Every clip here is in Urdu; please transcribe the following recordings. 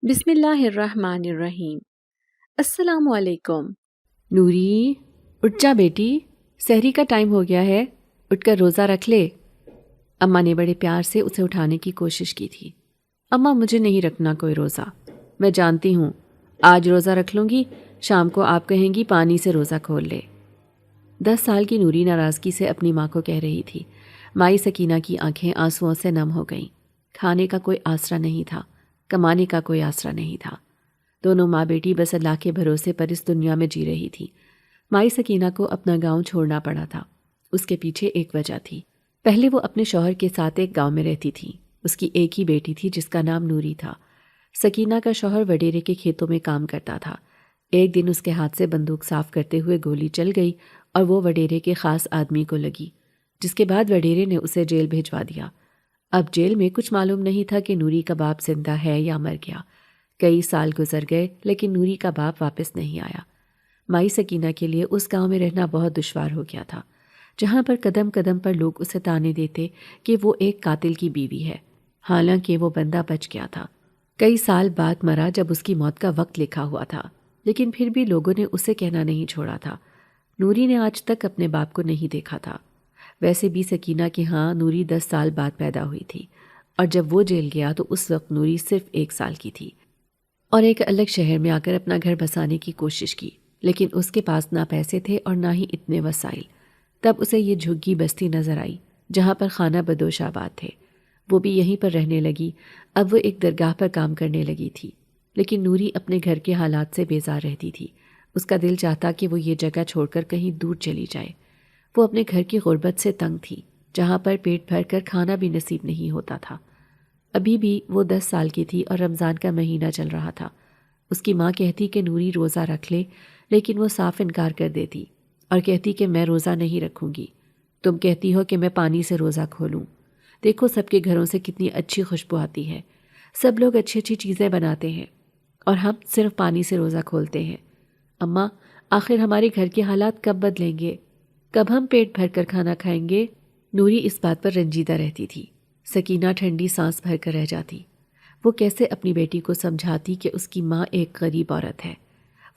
بسم اللہ الرحمن الرحیم۔ السلام علیکم۔ نوری، اٹھ جا بیٹی، سحری کا ٹائم ہو گیا ہے، اٹھ کر روزہ رکھ لے۔ اماں نے بڑے پیار سے اسے اٹھانے کی کوشش کی تھی۔ اماں مجھے نہیں رکھنا کوئی روزہ، میں جانتی ہوں، آج روزہ رکھ لوں گی، شام کو آپ کہیں گی پانی سے روزہ کھول لے۔ 10 سال کی نوری ناراضگی سے اپنی ماں کو کہہ رہی تھی۔ مائی سکینہ کی آنکھیں آنسوؤں سے نم ہو گئیں۔ کھانے کا کوئی آسرا نہیں تھا، کمانے کا کوئی آسرا نہیں تھا۔ دونوں ماں بیٹی بس اللہ کے بھروسے پر اس دنیا میں جی رہی تھی۔ مائی سکینہ کو اپنا گاؤں چھوڑنا پڑا تھا۔ اس کے پیچھے ایک وجہ تھی۔ پہلے وہ اپنے شوہر کے ساتھ ایک گاؤں میں رہتی تھی۔ اس کی ایک ہی بیٹی تھی جس کا نام نوری تھا۔ سکینہ کا شوہر وڈیرے کے کھیتوں میں کام کرتا تھا۔ ایک دن اس کے ہاتھ سے بندوق صاف کرتے ہوئے گولی چل گئی اور وہ وڈیرے کے خاص آدمی کو لگی، جس کے بعد وڈیرے نے اسے جیل بھیجوا دیا۔ اب جیل میں کچھ معلوم نہیں تھا کہ نوری کا باپ زندہ ہے یا مر گیا۔ کئی سال گزر گئے لیکن نوری کا باپ واپس نہیں آیا۔ مائی سکینہ کے لیے اس گاؤں میں رہنا بہت دشوار ہو گیا تھا، جہاں پر قدم قدم پر لوگ اسے طعنے دیتے کہ وہ ایک قاتل کی بیوی ہے، حالانکہ وہ بندہ بچ گیا تھا۔ کئی سال بعد مرا جب اس کی موت کا وقت لکھا ہوا تھا، لیکن پھر بھی لوگوں نے اسے کہنا نہیں چھوڑا تھا۔ نوری نے آج تک اپنے باپ کو نہیں دیکھا تھا۔ ویسے بھی سکینہ کے ہاں نوری 10 سال بعد پیدا ہوئی تھی، اور جب وہ جیل گیا تو اس وقت نوری صرف 1 سال کی تھی، اور ایک الگ شہر میں آ کر اپنا گھر بسانے کی کوشش کی، لیکن اس کے پاس نہ پیسے تھے اور نہ ہی اتنے وسائل۔ تب اسے یہ جھگی بستی نظر آئی جہاں پر خانہ بدوش آباد تھے۔ وہ بھی یہیں پر رہنے لگی۔ اب وہ ایک درگاہ پر کام کرنے لگی تھی، لیکن نوری اپنے گھر کے حالات سے بیزار رہتی تھی۔ اس کا دل چاہتا کہ وہ یہ جگہ چھوڑ کر کہیں دور چلی جائے۔ وہ اپنے گھر کی غربت سے تنگ تھی، جہاں پر پیٹ بھر کر کھانا بھی نصیب نہیں ہوتا تھا۔ ابھی بھی وہ 10 سال کی تھی اور رمضان کا مہینہ چل رہا تھا۔ اس کی ماں کہتی کہ نوری روزہ رکھ لے، لیکن وہ صاف انکار کر دیتی اور کہتی کہ میں روزہ نہیں رکھوں گی۔ تم کہتی ہو کہ میں پانی سے روزہ کھولوں۔ دیکھو سب کے گھروں سے کتنی اچھی خوشبو آتی ہے، سب لوگ اچھی اچھی چیزیں بناتے ہیں، اور ہم صرف پانی سے روزہ کھولتے ہیں۔ اماں، آخر ہمارے گھر کے حالات کب بدلیں گے؟ کب ہم پیٹ بھر کر کھانا کھائیں گے؟ نوری اس بات پر رنجیدہ رہتی تھی۔ سکینہ ٹھنڈی سانس بھر کر رہ جاتی۔ وہ کیسے اپنی بیٹی کو سمجھاتی کہ اس کی ماں ایک غریب عورت ہے۔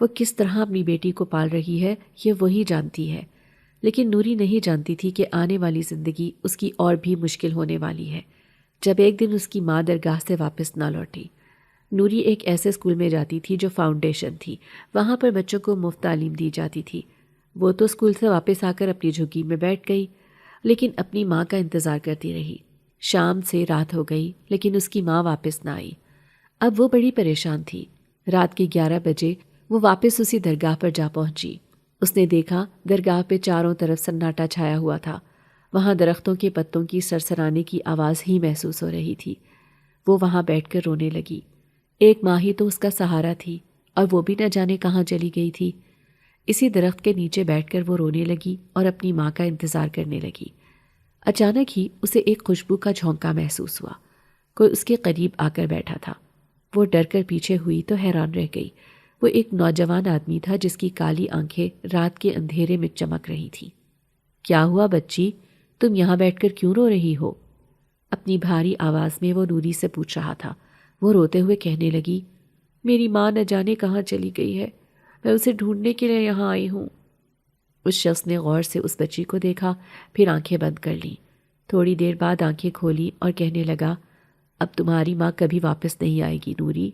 وہ کس طرح اپنی بیٹی کو پال رہی ہے یہ وہی جانتی ہے، لیکن نوری نہیں جانتی تھی کہ آنے والی زندگی اس کی اور بھی مشکل ہونے والی ہے جب ایک دن اس کی ماں درگاہ سے واپس نہ لوٹی۔ نوری ایک ایسے اسکول میں جاتی تھی جو فاؤنڈیشن تھی، وہاں پر بچوں کو مفت تعلیم دی جاتی تھی۔ وہ تو اسکول سے واپس آ کر اپنی جھگی میں بیٹھ گئی، لیکن اپنی ماں کا انتظار کرتی رہی۔ شام سے رات ہو گئی لیکن اس کی ماں واپس نہ آئی۔ اب وہ بڑی پریشان تھی۔ رات کے 11 بجے وہ واپس اسی درگاہ پر جا پہنچی۔ اس نے دیکھا درگاہ پہ چاروں طرف سناٹا چھایا ہوا تھا۔ وہاں درختوں کے پتوں کی سرسرانے کی آواز ہی محسوس ہو رہی تھی۔ وہ وہاں بیٹھ کر رونے لگی۔ ایک ماں ہی تو اس کا سہارا تھی، اور وہ بھی نہ جانے کہاں چلی گئی تھی۔ اسی درخت کے نیچے بیٹھ کر وہ رونے لگی اور اپنی ماں کا انتظار کرنے لگی۔ اچانک ہی اسے ایک خوشبو کا جھونکا محسوس ہوا۔ کوئی اس کے قریب آ کر بیٹھا تھا۔ وہ ڈر کر پیچھے ہوئی تو حیران رہ گئی۔ وہ ایک نوجوان آدمی تھا جس کی کالی آنکھیں رات کے اندھیرے میں چمک رہی تھیں۔ کیا ہوا بچی، تم یہاں بیٹھ کر کیوں رو رہی ہو؟ اپنی بھاری آواز میں وہ نوری سے پوچھ رہا تھا۔ وہ روتے ہوئے کہنے لگی، میری ماں نہ جانے کہاں چلی گئی ہے، میں اسے ڈھونڈنے کے لیے یہاں آئی ہوں۔ اس شخص نے غور سے اس بچی کو دیکھا، پھر آنکھیں بند کر لیں۔ تھوڑی دیر بعد آنکھیں کھولی اور کہنے لگا، اب تمہاری ماں کبھی واپس نہیں آئے گی نوری۔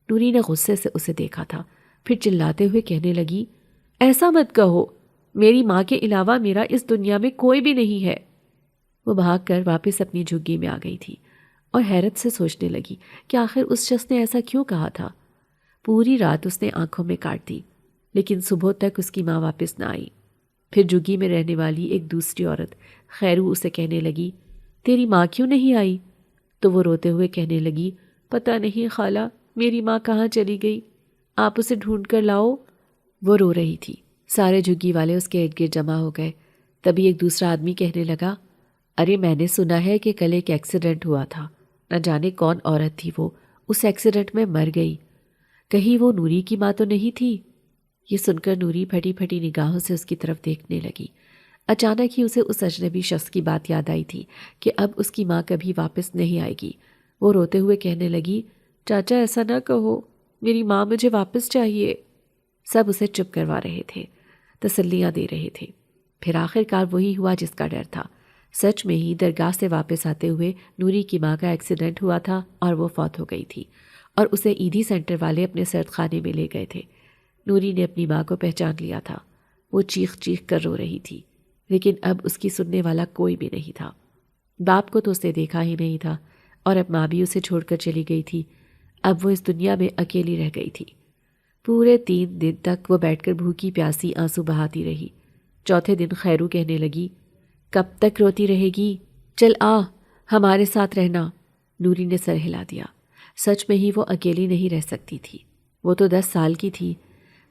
نوری نے غصے سے اسے دیکھا تھا، پھر چلاتے ہوئے کہنے لگی، ایسا مت کہو، میری ماں کے علاوہ میرا اس دنیا میں کوئی بھی نہیں ہے۔ وہ بھاگ کر واپس اپنی جھگی میں آ گئی تھی اور حیرت سے سوچنے لگی کہ آخر اس شخص نے ایسا کیوں کہا تھا۔ پوری رات اس نے آنکھوں میں کاٹ دی، لیکن صبح تک اس کی ماں واپس نہ آئی۔ پھر جھگی میں رہنے والی ایک دوسری عورت خیرو اسے کہنے لگی، تیری ماں کیوں نہیں آئی؟ تو وہ روتے ہوئے کہنے لگی، پتہ نہیں خالہ، میری ماں کہاں چلی گئی، آپ اسے ڈھونڈ کر لاؤ۔ وہ رو رہی تھی۔ سارے جھگی والے اس کے ارد گرد جمع ہو گئے۔ تبھی ایک دوسرا آدمی کہنے لگا، ارے میں نے سنا ہے کہ کل ایک ایکسیڈنٹ ہوا تھا، نہ جانے کون عورت تھی وہ اس ایکسیڈنٹ میں مر گئی، کہیں وہ نوری کی ماں تو نہیں تھی؟ یہ سن کر نوری پھٹی پھٹی نگاہوں سے اس کی طرف دیکھنے لگی۔ اچانک ہی اسے اس اجنبی شخص کی بات یاد آئی تھی کہ اب اس کی ماں کبھی واپس نہیں آئے گی۔ وہ روتے ہوئے کہنے لگی، چاچا ایسا نہ کہو، میری ماں مجھے واپس چاہیے۔ سب اسے چپ کروا رہے تھے، تسلیاں دے رہے تھے۔ پھر آخر کار وہی ہوا جس کا ڈر تھا۔ سچ میں ہی درگاہ سے واپس آتے ہوئے نوری کی ماں کا ایکسیڈنٹ ہوا تھا اور وہ فوت ہو گئی تھی، اور اسے ایدھی سینٹر والے اپنے سرد خانے میں لے گئے تھے۔ نوری نے اپنی ماں کو پہچان لیا تھا۔ وہ چیخ چیخ کر رو رہی تھی، لیکن اب اس کی سننے والا کوئی بھی نہیں تھا۔ باپ کو تو اس نے دیکھا ہی نہیں تھا، اور اب ماں بھی اسے چھوڑ کر چلی گئی تھی۔ اب وہ اس دنیا میں اکیلی رہ گئی تھی۔ پورے 3 دن تک وہ بیٹھ کر بھوکی پیاسی آنسو بہاتی رہی۔ چوتھے دن خیرو کہنے لگی، کب تک روتی رہے گی؟ چل آ، ہمارے ساتھ رہنا۔ نوری نے سر ہلا دیا۔ سچ میں ہی وہ اکیلی نہیں رہ سکتی تھی۔ وہ تو 10 سال کی تھی۔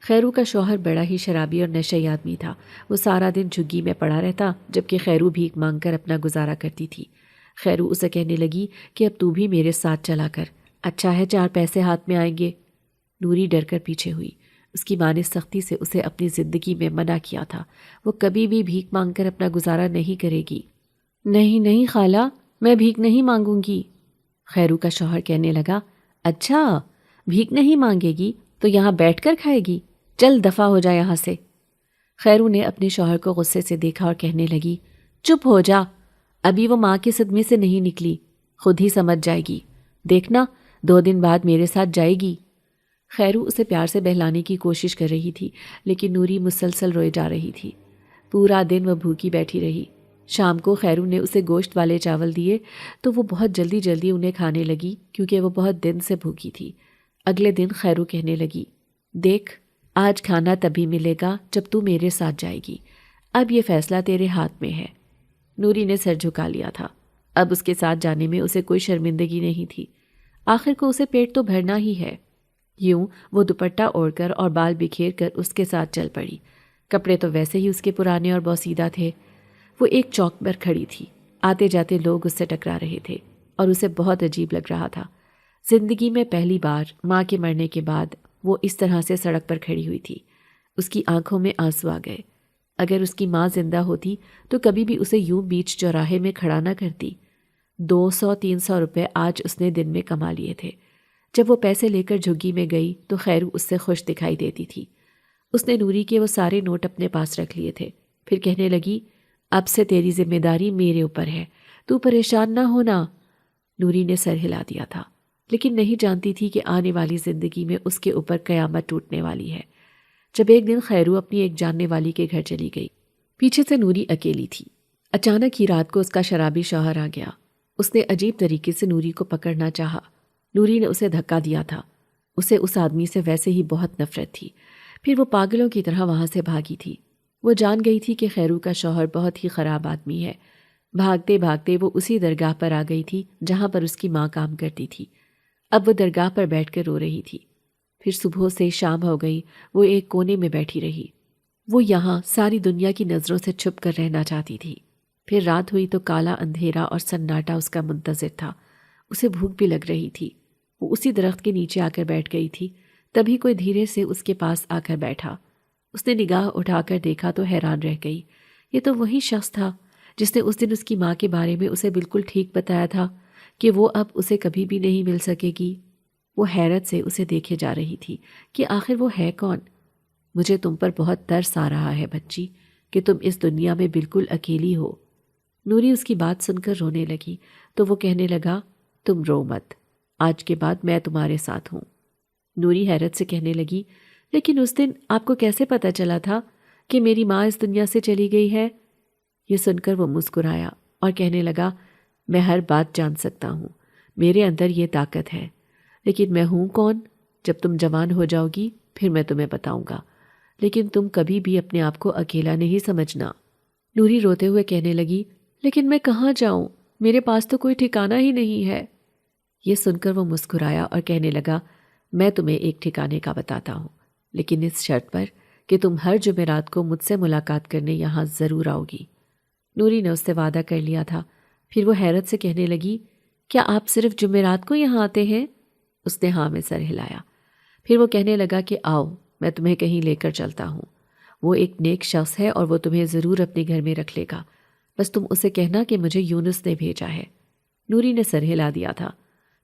خیرو کا شوہر بڑا ہی شرابی اور نشئی آدمی تھا۔ وہ سارا دن جھگی میں پڑا رہتا، جبکہ خیرو بھیک مانگ کر اپنا گزارا کرتی تھی۔ خیرو اسے کہنے لگی کہ اب تو بھی میرے ساتھ چلا کر، اچھا ہے 4 پیسے ہاتھ میں آئیں گے۔ نوری ڈر کر پیچھے ہوئی۔ اس کی ماں نے سختی سے اسے اپنی زندگی میں منع کیا تھا۔ وہ کبھی بھی بھیک مانگ کر اپنا گزارا نہیں کرے گی۔ نہیں نہیں خالہ، میں بھیک نہیں مانگوں گی۔ خیرو کا شوہر کہنے لگا، اچھا بھیک نہیں مانگے گی تو یہاں بیٹھ کر کھائے گی؟ چل دفع ہو جا یہاں سے۔ خیرو نے اپنے شوہر کو غصے سے دیکھا اور کہنے لگی، چپ ہو جا، ابھی وہ ماں کے صدمے سے نہیں نکلی، خود ہی سمجھ جائے گی، دیکھنا 2 دن بعد میرے ساتھ جائے گی۔ خیرو اسے پیار سے بہلانے کی کوشش کر رہی تھی، لیکن نوری مسلسل روئے جا رہی تھی۔ پورا دن وہ بھوکی بیٹھی رہی۔ شام کو خیرو نے اسے گوشت والے چاول دیے تو وہ بہت جلدی جلدی انہیں کھانے لگی، کیونکہ وہ بہت دن سے بھوکی تھی۔ اگلے دن خیرو کہنے لگی، دیکھ آج کھانا تبھی ملے گا جب تو میرے ساتھ جائے گی، اب یہ فیصلہ تیرے ہاتھ میں ہے۔ نوری نے سر جھکا لیا تھا۔ اب اس کے ساتھ جانے میں اسے کوئی شرمندگی نہیں تھی۔ آخر کو اسے پیٹ تو بھرنا ہی ہے۔ یوں وہ دوپٹہ اوڑھ کر اور بال بکھیر کر اس کے ساتھ چل پڑی۔ کپڑے تو ویسے ہی اس کے پرانے اور بوسیدہ تھے۔ وہ ایک چوک پر کھڑی تھی۔ آتے جاتے لوگ اس سے ٹکرا رہے تھے اور اسے بہت عجیب لگ رہا تھا۔ زندگی میں پہلی بار ماں کے مرنے کے بعد وہ اس طرح سے سڑک پر کھڑی ہوئی تھی۔ اس کی آنکھوں میں آنسو آ گئے۔ اگر اس کی ماں زندہ ہوتی تو کبھی بھی اسے یوں بیچ چوراہے میں کھڑا نہ کرتی۔ 200-300 روپے آج اس نے دن میں کما لیے تھے۔ جب وہ پیسے لے کر جھگی میں گئی تو خیرو اس سے خوش دکھائی دیتی تھی۔ اس نے نوری کے وہ سارے نوٹ اپنے پاس رکھ لیے تھے۔ پھر کہنے لگی، اب سے تیری ذمہ داری میرے اوپر ہے، تو پریشان نہ ہونا۔ نوری نے سر ہلا دیا تھا، لیکن نہیں جانتی تھی کہ آنے والی زندگی میں اس کے اوپر قیامت ٹوٹنے والی ہے۔ جب ایک دن خیرو اپنی ایک جاننے والی کے گھر چلی گئی، پیچھے سے نوری اکیلی تھی۔ اچانک ہی رات کو اس کا شرابی شوہر آ گیا۔ اس نے عجیب طریقے سے نوری کو پکڑنا چاہا۔ نوری نے اسے دھکا دیا تھا۔ اسے اس آدمی سے ویسے ہی بہت نفرت تھی۔ پھر وہ پاگلوں کی طرح وہاں سے بھاگی تھی۔ وہ جان گئی تھی کہ خیرو کا شوہر بہت ہی خراب آدمی ہے۔ بھاگتے بھاگتے وہ اسی درگاہ پر آ گئی تھی جہاں پر اس کی ماں کام کرتی تھی۔ اب وہ درگاہ پر بیٹھ کر رو رہی تھی۔ پھر صبح سے شام ہو گئی، وہ ایک کونے میں بیٹھی رہی۔ وہ یہاں ساری دنیا کی نظروں سے چھپ کر رہنا چاہتی تھی۔ پھر رات ہوئی تو کالا اندھیرا اور سناٹا اس کا منتظر تھا۔ اسے بھوک بھی لگ رہی تھی۔ وہ اسی درخت کے نیچے آ کر بیٹھ گئی تھی۔ تبھی کوئی دھیرے سے اس کے پاس آ کر بیٹھا۔ اس نے نگاہ اٹھا کر دیکھا تو حیران رہ گئی۔ یہ تو وہی شخص تھا جس نے اس دن اس کی ماں کے بارے میں اسے بالکل ٹھیک بتایا تھا کہ وہ اب اسے کبھی بھی نہیں مل سکے گی۔ وہ حیرت سے اسے دیکھے جا رہی تھی کہ آخر وہ ہے کون۔ مجھے تم پر بہت ترس آ رہا ہے بچی کہ تم اس دنیا میں بالکل اکیلی ہو۔ نوری اس کی بات سن کر رونے لگی تو وہ کہنے لگا، تم رو مت، آج کے بعد میں تمہارے ساتھ ہوں۔ نوری حیرت سے کہنے لگی، لیکن اس دن آپ کو کیسے پتہ چلا تھا کہ میری ماں اس دنیا سے چلی گئی ہے؟ یہ سن کر وہ مسکرایا اور کہنے لگا، میں ہر بات جان سکتا ہوں، میرے اندر یہ طاقت ہے، لیکن میں ہوں کون؟ جب تم جوان ہو جاؤ گی پھر میں تمہیں بتاؤں گا، لیکن تم کبھی بھی اپنے آپ کو اکیلا نہیں سمجھنا۔ نوری روتے ہوئے کہنے لگی، لیکن میں کہاں جاؤں؟ میرے پاس تو کوئی ٹھکانہ ہی نہیں ہے۔ یہ سن کر وہ مسکرایا اور کہنے لگا، میں تمہیں ایک ٹھکانے کا بتاتا ہوں، لیکن اس شرط پر کہ تم ہر جمعرات کو مجھ سے ملاقات کرنے یہاں ضرور آؤ گی۔ نوری نے اس سے وعدہ کر لیا تھا۔ پھر وہ حیرت سے کہنے لگی، کیا آپ صرف جمعرات کو یہاں آتے ہیں؟ اس نے ہاں میں سر ہلایا۔ پھر وہ کہنے لگا کہ آؤ، میں تمہیں کہیں لے کر چلتا ہوں۔ وہ ایک نیک شخص ہے اور وہ تمہیں ضرور اپنے گھر میں رکھ لے گا، بس تم اسے کہنا کہ مجھے یونس نے بھیجا ہے۔ نوری نے سر ہلا دیا تھا۔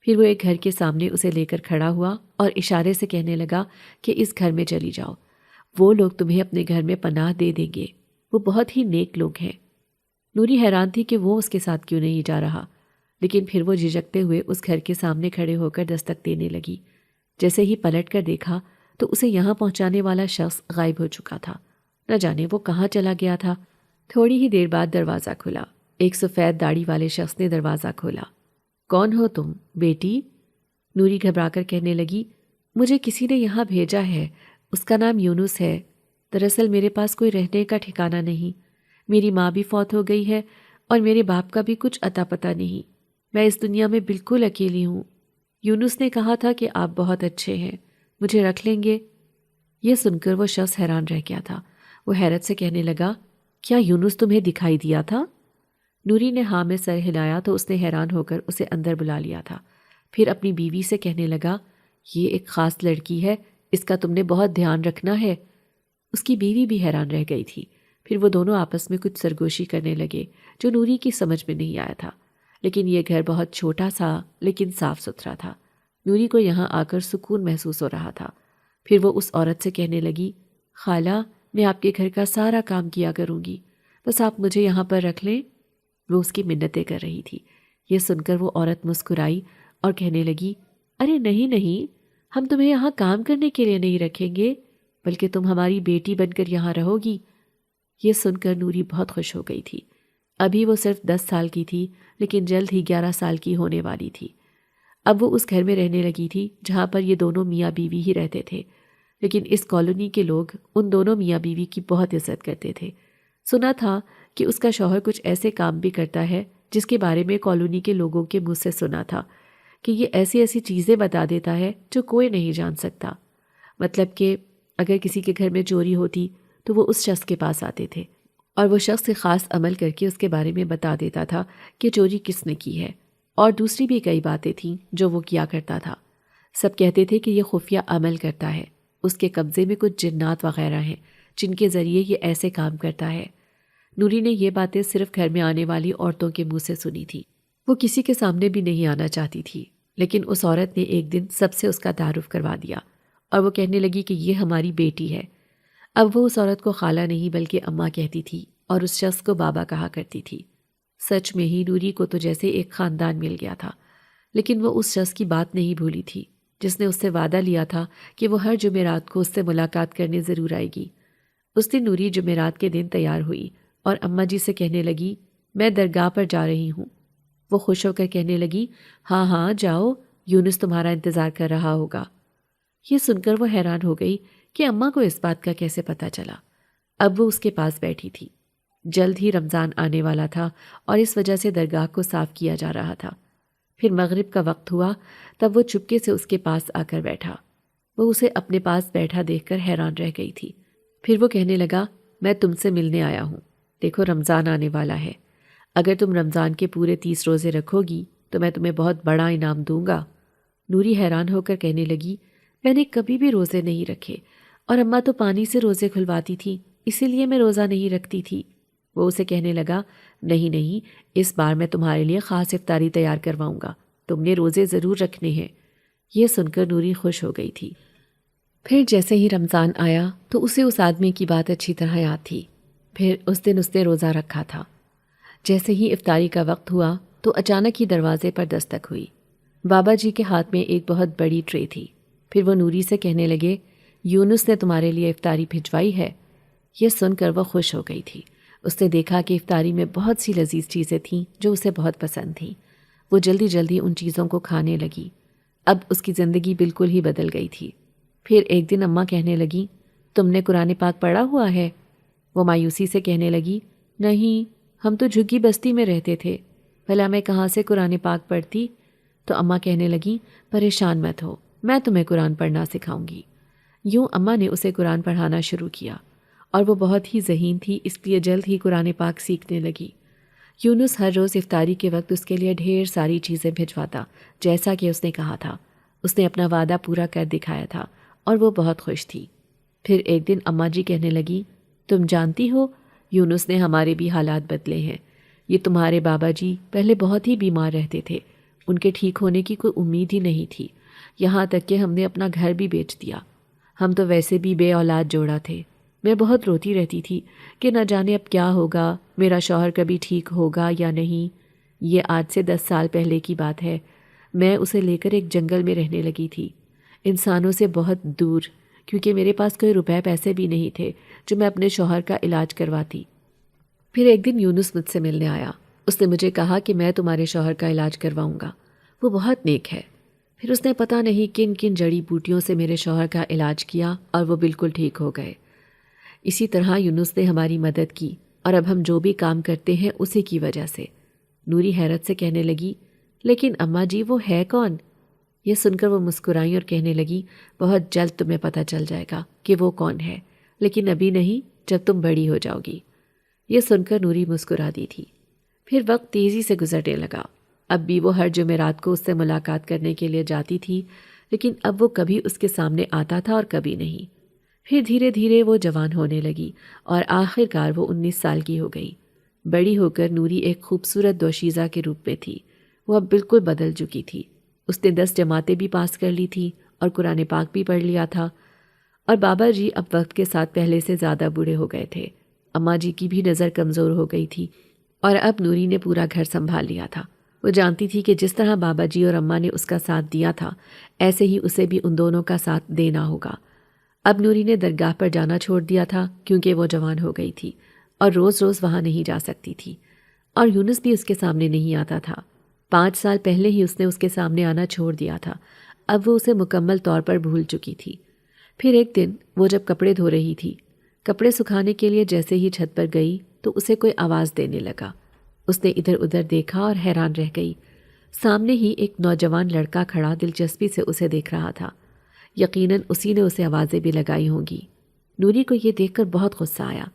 پھر وہ ایک گھر کے سامنے اسے لے کر کھڑا ہوا اور اشارے سے کہنے لگا کہ اس گھر میں چلی جاؤ، وہ لوگ تمہیں اپنے گھر میں پناہ دے دیں گے، وہ بہت ہی نیک لوگ ہیں۔ نوری حیران تھی کہ وہ اس کے ساتھ کیوں نہیں جا رہا، لیکن پھر وہ جھجکتے ہوئے اس گھر کے سامنے کھڑے ہو کر دستک دینے لگی۔ جیسے ہی پلٹ کر دیکھا تو اسے یہاں پہنچانے والا شخص غائب ہو چکا تھا، نہ جانے وہ کہاں چلا گیا تھا۔ تھوڑی ہی دیر بعد دروازہ کھلا، ایک سفید داڑھی والے شخص نے دروازہ کھولا۔ کون ہو تم، بیٹی؟ نوری گھبرا کر کہنے لگی، مجھے کسی نے یہاں بھیجا ہے، اس کا نام یونس ہے۔ دراصل میرے پاس کوئی رہنے کا ٹھکانہ نہیں، میری ماں بھی فوت ہو گئی ہے اور میرے باپ کا بھی کچھ اتا پتہ نہیں، میں اس دنیا میں بالکل اکیلی ہوں۔ یونس نے کہا تھا کہ آپ بہت اچھے ہیں، مجھے رکھ لیں گے؟ یہ سن کر وہ شخص حیران رہ گیا تھا۔ وہ حیرت سے کہنے لگا، کیا یونس تمہیں دکھائی دیا تھا؟ نوری نے ہاں میں سر ہلایا تو اس نے حیران ہو کر اسے اندر بلا لیا تھا۔ پھر اپنی بیوی سے کہنے لگا، یہ ایک خاص لڑکی ہے، اس کا تم نے بہت دھیان رکھنا ہے۔ اس کی بیوی بھی حیران رہ گئی تھی۔ پھر وہ دونوں آپس میں کچھ سرگوشی کرنے لگے جو نوری کی سمجھ میں نہیں آیا تھا، لیکن یہ گھر بہت چھوٹا سا لیکن صاف ستھرا تھا۔ نوری کو یہاں آ کر سکون محسوس ہو رہا تھا۔ پھر وہ اس عورت سے کہنے لگی، خالہ میں آپ کے گھر کا سارا کام کیا کروں گی، بس آپ مجھے یہاں پر رکھ لیں۔ وہ اس کی منتیں کر رہی تھی۔ یہ سن کر وہ عورت مسکرائی اور کہنے لگی، ارے نہیں نہیں، ہم تمہیں یہاں کام کرنے کے لیے نہیں رکھیں گے، بلکہ تم ہماری بیٹی بن کر یہاں رہو گی۔ یہ سن کر نوری بہت خوش ہو گئی تھی۔ ابھی وہ صرف 10 سال کی تھی، لیکن جلد ہی 11 سال کی ہونے والی تھی۔ اب وہ اس گھر میں رہنے لگی تھی جہاں پر یہ دونوں میاں بیوی ہی رہتے تھے، لیکن اس کالونی کے لوگ ان دونوں میاں بیوی کی بہت عزت کرتے تھے۔ سنا تھا کہ اس کا شوہر کچھ ایسے کام بھی کرتا ہے جس کے بارے میں کالونی کے لوگوں کے منہ سے سنا تھا کہ یہ ایسی ایسی چیزیں بتا دیتا ہے جو کوئی نہیں جان سکتا۔ مطلب کہ اگر کسی کے گھر میں چوری ہوتی تو وہ اس شخص کے پاس آتے تھے اور وہ شخص خاص عمل کر کے اس کے بارے میں بتا دیتا تھا کہ چوری کس نے کی ہے، اور دوسری بھی کئی باتیں تھیں جو وہ کیا کرتا تھا۔ سب کہتے تھے کہ یہ خفیہ عمل کرتا ہے، اس کے قبضے میں کچھ جنات وغیرہ ہیں جن کے ذریعے یہ ایسے کام کرتا ہے۔ نوری نے یہ باتیں صرف گھر میں آنے والی عورتوں کے منہ سے سنی تھی، وہ کسی کے سامنے بھی نہیں آنا چاہتی تھی، لیکن اس عورت نے ایک دن سب سے اس کا تعارف کروا دیا اور وہ کہنے لگی کہ یہ ہماری بیٹی ہے۔ اب وہ اس عورت کو خالہ نہیں بلکہ اماں کہتی تھی اور اس شخص کو بابا کہا کرتی تھی۔ سچ میں ہی نوری کو تو جیسے ایک خاندان مل گیا تھا، لیکن وہ اس شخص کی بات نہیں بھولی تھی جس نے اس سے وعدہ لیا تھا کہ وہ ہر جمعرات کو اس سے ملاقات کرنے ضرور آئے گی۔ اس دن نوری جمعرات کے دن تیار ہوئی اور اماں جی سے کہنے لگی، میں درگاہ پر جا رہی ہوں۔ وہ خوش ہو کر کہنے لگی، ہاں ہاں جاؤ، یونس تمہارا انتظار کر رہا ہوگا۔ یہ سن کر وہ حیران ہو گئی کہ اماں کو اس بات کا کیسے پتہ چلا۔ اب وہ اس کے پاس بیٹھی تھی۔ جلد ہی رمضان آنے والا تھا اور اس وجہ سے درگاہ کو صاف کیا جا رہا تھا۔ پھر مغرب کا وقت ہوا، تب وہ چپکے سے اس کے پاس آ کر بیٹھا۔ وہ اسے اپنے پاس بیٹھا دیکھ کر حیران رہ گئی تھی۔ پھر وہ کہنے لگا، میں تم سے ملنے آیا ہوں، دیکھو رمضان آنے والا ہے، اگر تم رمضان کے پورے 30 روزے رکھو گی تو میں تمہیں بہت بڑا انعام دوں گا۔ نوری حیران ہو کر کہنے لگی، میں نے کبھی بھی روزے نہیں رکھے، اور اماں تو پانی سے روزے کھلواتی تھی، اسی لیے میں روزہ نہیں رکھتی تھی۔ وہ اسے کہنے لگا، نہیں نہیں، اس بار میں تمہارے لیے خاص افطاری تیار کرواؤں گا، تم نے روزے ضرور رکھنے ہیں۔ یہ سن کر نوری خوش ہو گئی تھی۔ پھر جیسے ہی رمضان آیا تو اسے اس آدمی کی بات اچھی طرح یاد تھی۔ پھر اس دن اس نے روزہ رکھا تھا۔ جیسے ہی افطاری کا وقت ہوا تو اچانک ہی دروازے پر دستک ہوئی۔ بابا جی کے ہاتھ میں ایک بہت بڑی ٹرے تھی۔ پھر وہ نوری سے کہنے لگے، یونس نے تمہارے لیے افطاری بھجوائی ہے۔ یہ سن کر وہ خوش ہو گئی تھی۔ اس نے دیکھا کہ افطاری میں بہت سی لذیذ چیزیں تھیں جو اسے بہت پسند تھیں۔ وہ جلدی جلدی ان چیزوں کو کھانے لگی۔ اب اس کی زندگی بالکل ہی بدل گئی تھی۔ پھر ایک دن اماں کہنے لگی، تم نے قرآن پاک پڑھا ہوا ہے؟ وہ مایوسی سے کہنے لگی، نہیں، ہم تو جھگی بستی میں رہتے تھے، بھلا میں کہاں سے قرآن پاک پڑھتی؟ تو اماں کہنے لگی، پریشان مت ہو، میں تمہیں قرآن پڑھنا سکھاؤں گی۔ یوں اماں نے اسے قرآن پڑھانا شروع کیا، اور وہ بہت ہی ذہین تھی، اس لیے جلد ہی قرآن پاک سیکھنے لگی۔ یونس ہر روز افطاری کے وقت اس کے لیے ڈھیر ساری چیزیں بھجواتا، جیسا کہ اس نے کہا تھا۔ اس نے اپنا وعدہ پورا کر دکھایا تھا اور وہ بہت خوش تھی۔ پھر ایک دن اماں جی کہنے لگی، تم جانتی ہو یونس نے ہمارے بھی حالات بدلے ہیں۔ یہ تمہارے بابا جی پہلے بہت ہی بیمار رہتے تھے، ان کے ٹھیک ہونے کی کوئی امید ہی نہیں تھی، یہاں تک کہ ہم نے اپنا گھر بھی بیچ دیا۔ ہم تو ویسے بھی بے اولاد جوڑا تھے۔ میں بہت روتی رہتی تھی کہ نہ جانے اب کیا ہوگا، میرا شوہر کبھی ٹھیک ہوگا یا نہیں۔ یہ آج سے 10 سال پہلے کی بات ہے۔ میں اسے لے کر ایک جنگل میں رہنے لگی تھی، انسانوں سے بہت دور، کیونکہ میرے پاس کوئی روپے پیسے بھی نہیں تھے جو میں اپنے شوہر کا علاج کرواتی۔ پھر ایک دن یونس مجھ سے ملنے آیا۔ اس نے مجھے کہا کہ میں تمہارے شوہر کا علاج کرواؤں گا، وہ بہت نیک ہے۔ پھر اس نے پتہ نہیں کن کن جڑی بوٹیوں سے میرے شوہر کا علاج کیا اور وہ بالکل ٹھیک ہو گئے۔ اسی طرح یونس نے ہماری مدد کی اور اب ہم جو بھی کام کرتے ہیں اسی کی وجہ سے۔ نوری حیرت سے کہنے لگی، لیکن اماں جی وہ ہے کون؟ یہ سن کر وہ مسکرائی اور کہنے لگی، بہت جلد تمہیں پتہ چل جائے گا کہ وہ کون ہے، لیکن ابھی نہیں، جب تم بڑی ہو جاؤ گی۔ یہ سن کر نوری مسکرا دی تھی۔ پھر وقت تیزی سے گزرنے لگا۔ اب بھی وہ ہر جمعرات کو اس سے ملاقات کرنے کے لیے جاتی تھی، لیکن اب وہ کبھی اس کے سامنے آتا تھا اور کبھی نہیں۔ پھر دھیرے دھیرے وہ جوان ہونے لگی اور آخر کار وہ 19 سال کی ہو گئی۔ بڑی ہو کر نوری ایک خوبصورت دوشیزہ کے روپ میں تھی۔ وہ اب بالکل بدل چکی تھی۔ اس نے 10 جماعتیں بھی پاس کر لی تھی اور قرآن پاک بھی پڑھ لیا تھا، اور بابا جی اب وقت کے ساتھ پہلے سے زیادہ بوڑھے ہو گئے تھے۔ اماں جی کی بھی نظر کمزور ہو گئی تھی اور اب نوری نے پورا گھر سنبھال لیا تھا۔ وہ جانتی تھی کہ جس طرح بابا جی اور اماں نے اس کا ساتھ دیا تھا، ایسے ہی اسے بھی ان دونوں کا ساتھ دینا ہوگا۔ اب نوری نے درگاہ پر جانا چھوڑ دیا تھا کیونکہ وہ جوان ہو گئی تھی اور روز روز وہاں نہیں جا سکتی تھی، اور یونس بھی اس کے سامنے نہیں آتا تھا۔ 5 سال پہلے ہی اس نے اس کے سامنے آنا چھوڑ دیا تھا۔ اب وہ اسے مکمل طور پر بھول چکی تھی۔ پھر ایک دن وہ جب کپڑے دھو رہی تھی، کپڑے سکھانے کے لیے جیسے ہی چھت پر گئی تو اسے کوئی آواز دینے لگا۔ اس نے ادھر ادھر دیکھا اور حیران رہ گئی۔ سامنے ہی ایک نوجوان لڑکا کھڑا دلچسپی سے اسے دیکھ رہا تھا۔ یقیناً اسی نے اسے آوازیں بھی لگائی ہوں گی۔ نوری کو یہ دیکھ کر بہت غصہ آیا۔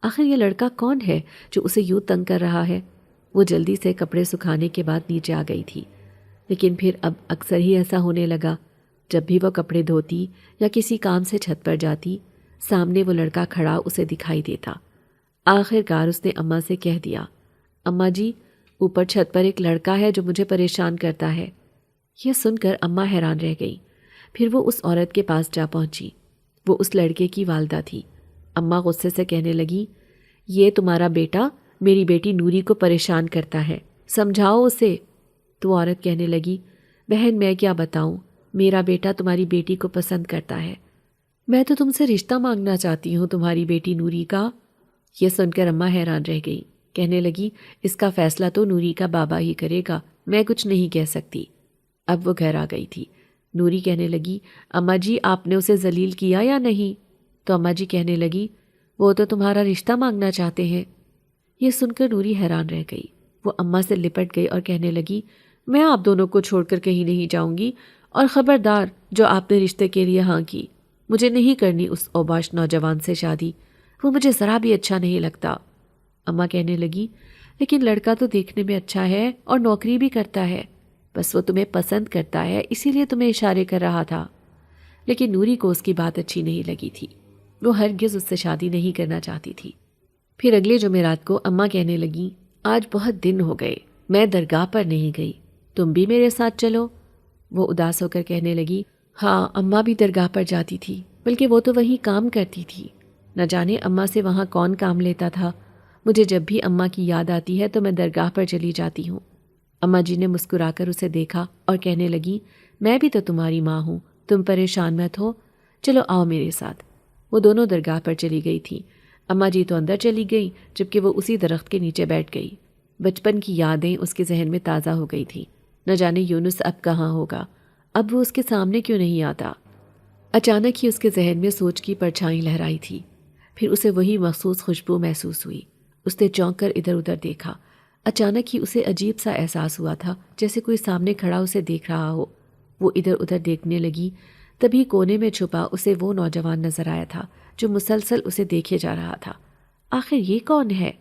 آخر یہ لڑکا کون ہے جو اسے یوں تنگ کر رہا ہے؟ وہ جلدی سے کپڑے سکھانے کے بعد نیچے آ گئی تھی، لیکن پھر اب اکثر ہی ایسا ہونے لگا۔ جب بھی وہ کپڑے دھوتی یا کسی کام سے چھت پر جاتی، سامنے وہ لڑکا کھڑا اسے دکھائی دیتا۔ آخر کار اس نے اماں سے کہہ دیا، اماں جی اوپر چھت پر ایک لڑکا ہے جو مجھے پریشان کرتا ہے۔ یہ سن کر اماں حیران رہ گئی۔ پھر وہ اس عورت کے پاس جا پہنچی۔ وہ اس لڑکے کی والدہ تھی۔ اماں غصے سے کہنے لگی، یہ تمہارا بیٹا میری بیٹی نوری کو پریشان کرتا ہے، سمجھاؤ اسے۔ تو عورت کہنے لگی، بہن میں کیا بتاؤں، میرا بیٹا تمہاری بیٹی کو پسند کرتا ہے۔ میں تو تم سے رشتہ مانگنا چاہتی ہوں تمہاری بیٹی نوری کا۔ یہ سن کر اماں حیران رہ گئی، کہنے لگی، اس کا فیصلہ تو نوری کا بابا ہی کرے گا، میں کچھ نہیں کہہ سکتی۔ اب وہ گھر آ گئی تھی۔ نوری کہنے لگی، اماں جی آپ نے اسے ذلیل کیا یا نہیں؟ تو اماں جی کہنے لگی، وہ تو تمہارا رشتہ مانگنا چاہتے ہیں۔ یہ سن کر نوری حیران رہ گئی۔ وہ اماں سے لپٹ گئی اور کہنے لگی، میں آپ دونوں کو چھوڑ کر کہیں نہیں جاؤں گی، اور خبردار جو آپ نے رشتے کے لیے ہاں کی، مجھے نہیں کرنی اس اوباش نوجوان سے شادی، وہ مجھے ذرا بھی اچھا نہیں لگتا۔ اماں کہنے لگی، لیکن لڑکا تو دیکھنے میں اچھا ہے اور نوکری بھی کرتا ہے، بس وہ تمہیں پسند کرتا ہے اسی لیے تمہیں اشارے کر رہا تھا۔ لیکن نوری کو اس کی بات اچھی نہیں لگی تھی۔ وہ ہرگز اس سے شادی نہیں کرنا چاہتی تھی۔ پھر اگلے جمعرات کو اماں کہنے لگی، آج بہت دن ہو گئے، میں درگاہ پر نہیں گئی، تم بھی میرے ساتھ چلو۔ وہ اداس ہو کر کہنے لگی، ہاں اماں بھی درگاہ پر جاتی تھی، بلکہ وہ تو وہیں کام کرتی تھی، نہ جانے اماں سے وہاں کون کام لیتا تھا۔ مجھے جب بھی اماں کی یاد آتی ہے تو میں درگاہ پر چلی جاتی ہوں۔ اماں جی نے مسکرا کر اسے دیکھا اور کہنے لگی، میں بھی تو تمہاری ماں ہوں، تم پریشان مت ہو، چلو آؤ میرے ساتھ۔ وہ دونوں درگاہ پر چلی گئی تھیں۔ اماں جی تو اندر چلی گئی جبکہ وہ اسی درخت کے نیچے بیٹھ گئی۔ بچپن کی یادیں اس کے ذہن میں تازہ ہو گئی تھیں۔ نہ جانے یونس اب کہاں ہوگا، اب وہ اس کے سامنے کیوں نہیں آتا۔ اچانک ہی اس کے ذہن میں سوچ کی پرچھائی لہرائی تھی۔ پھر اسے وہی مخصوص خوشبو محسوس ہوئی۔ اس نے چونک کر ادھر ادھر دیکھا۔ اچانک ہی اسے عجیب سا احساس ہوا تھا، جیسے کوئی سامنے کھڑا اسے دیکھ رہا ہو۔ وہ ادھر ادھر دیکھنے لگی، تبھی کونے میں چھپا اسے وہ نوجوان نظر آیا تھا جو مسلسل اسے دیکھے جا رہا تھا۔ آخر یہ کون ہے؟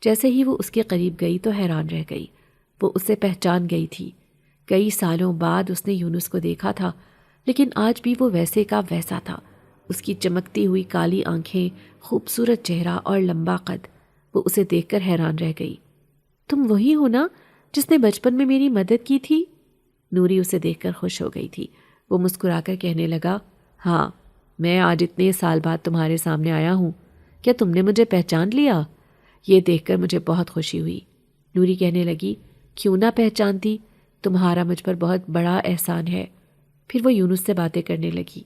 جیسے ہی وہ اس کے قریب گئی تو حیران رہ گئی۔ وہ اسے پہچان گئی تھی۔ کئی سالوں بعد اس نے یونس کو دیکھا تھا، لیکن آج بھی وہ ویسے کا ویسا تھا۔ اس کی چمکتی ہوئی کالی آنکھیں، خوبصورت چہرہ اور لمبا قد۔ وہ اسے دیکھ کر حیران رہ گئی۔ تم وہی ہو نا جس نے بچپن میں میری مدد کی تھی؟ نوری اسے دیکھ کر خوش ہو گئی تھی۔ وہ مسکرا کر کہنے لگا، ہاں، میں آج اتنے سال بعد تمہارے سامنے آیا ہوں، کیا تم نے مجھے پہچان لیا؟ یہ دیکھ کر مجھے بہت خوشی ہوئی۔ نوری کہنے لگی، کیوں نہ پہچانتی، تمہارا مجھ پر بہت بڑا احسان ہے۔ پھر وہ یونس سے باتیں کرنے لگی۔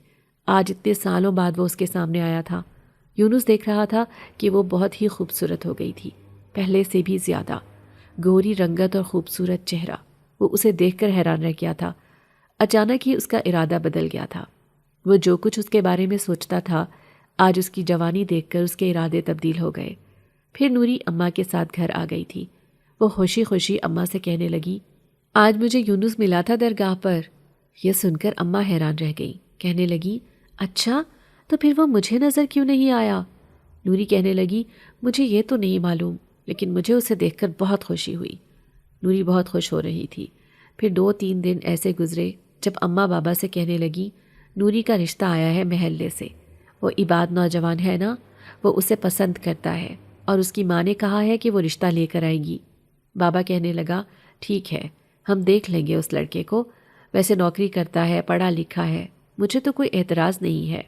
آج اتنے سالوں بعد وہ اس کے سامنے آیا تھا۔ یونس دیکھ رہا تھا کہ وہ بہت ہی خوبصورت ہو گئی تھی، پہلے سے بھی زیادہ، گوری رنگت اور خوبصورت چہرہ۔ وہ اسے دیکھ کر حیران رہ گیا تھا۔ اچانک ہی اس کا ارادہ بدل گیا تھا۔ وہ جو کچھ اس کے بارے میں سوچتا تھا، آج اس کی جوانی دیکھ کر اس کے ارادے تبدیل ہو گئے۔ پھر نوری اماں کے ساتھ گھر آ گئی تھی۔ وہ خوشی خوشی اماں سے کہنے لگی، آج مجھے یونس ملا تھا درگاہ پر۔ یہ سن کر اماں حیران رہ گئی، کہنے لگی، اچھا، تو پھر وہ مجھے نظر کیوں نہیں آیا؟ نوری کہنے لگی، مجھے یہ تو نہیں معلوم، لیکن مجھے اسے دیکھ کر بہت خوشی ہوئی۔ نوری بہت خوش ہو رہی تھی۔ پھر 2-3 دن ایسے گزرے جب اماں بابا سے کہنے لگی، نوری کا رشتہ آیا ہے محلے سے، وہ عباد نوجوان ہے نا، وہ اسے پسند کرتا ہے اور اس کی ماں نے کہا ہے کہ وہ رشتہ لے کر آئے گی۔ بابا کہنے لگا، ٹھیک ہے، ہم دیکھ لیں گے اس لڑکے کو، ویسے نوکری کرتا ہے، پڑھا لکھا ہے، مجھے تو کوئی اعتراض نہیں ہے۔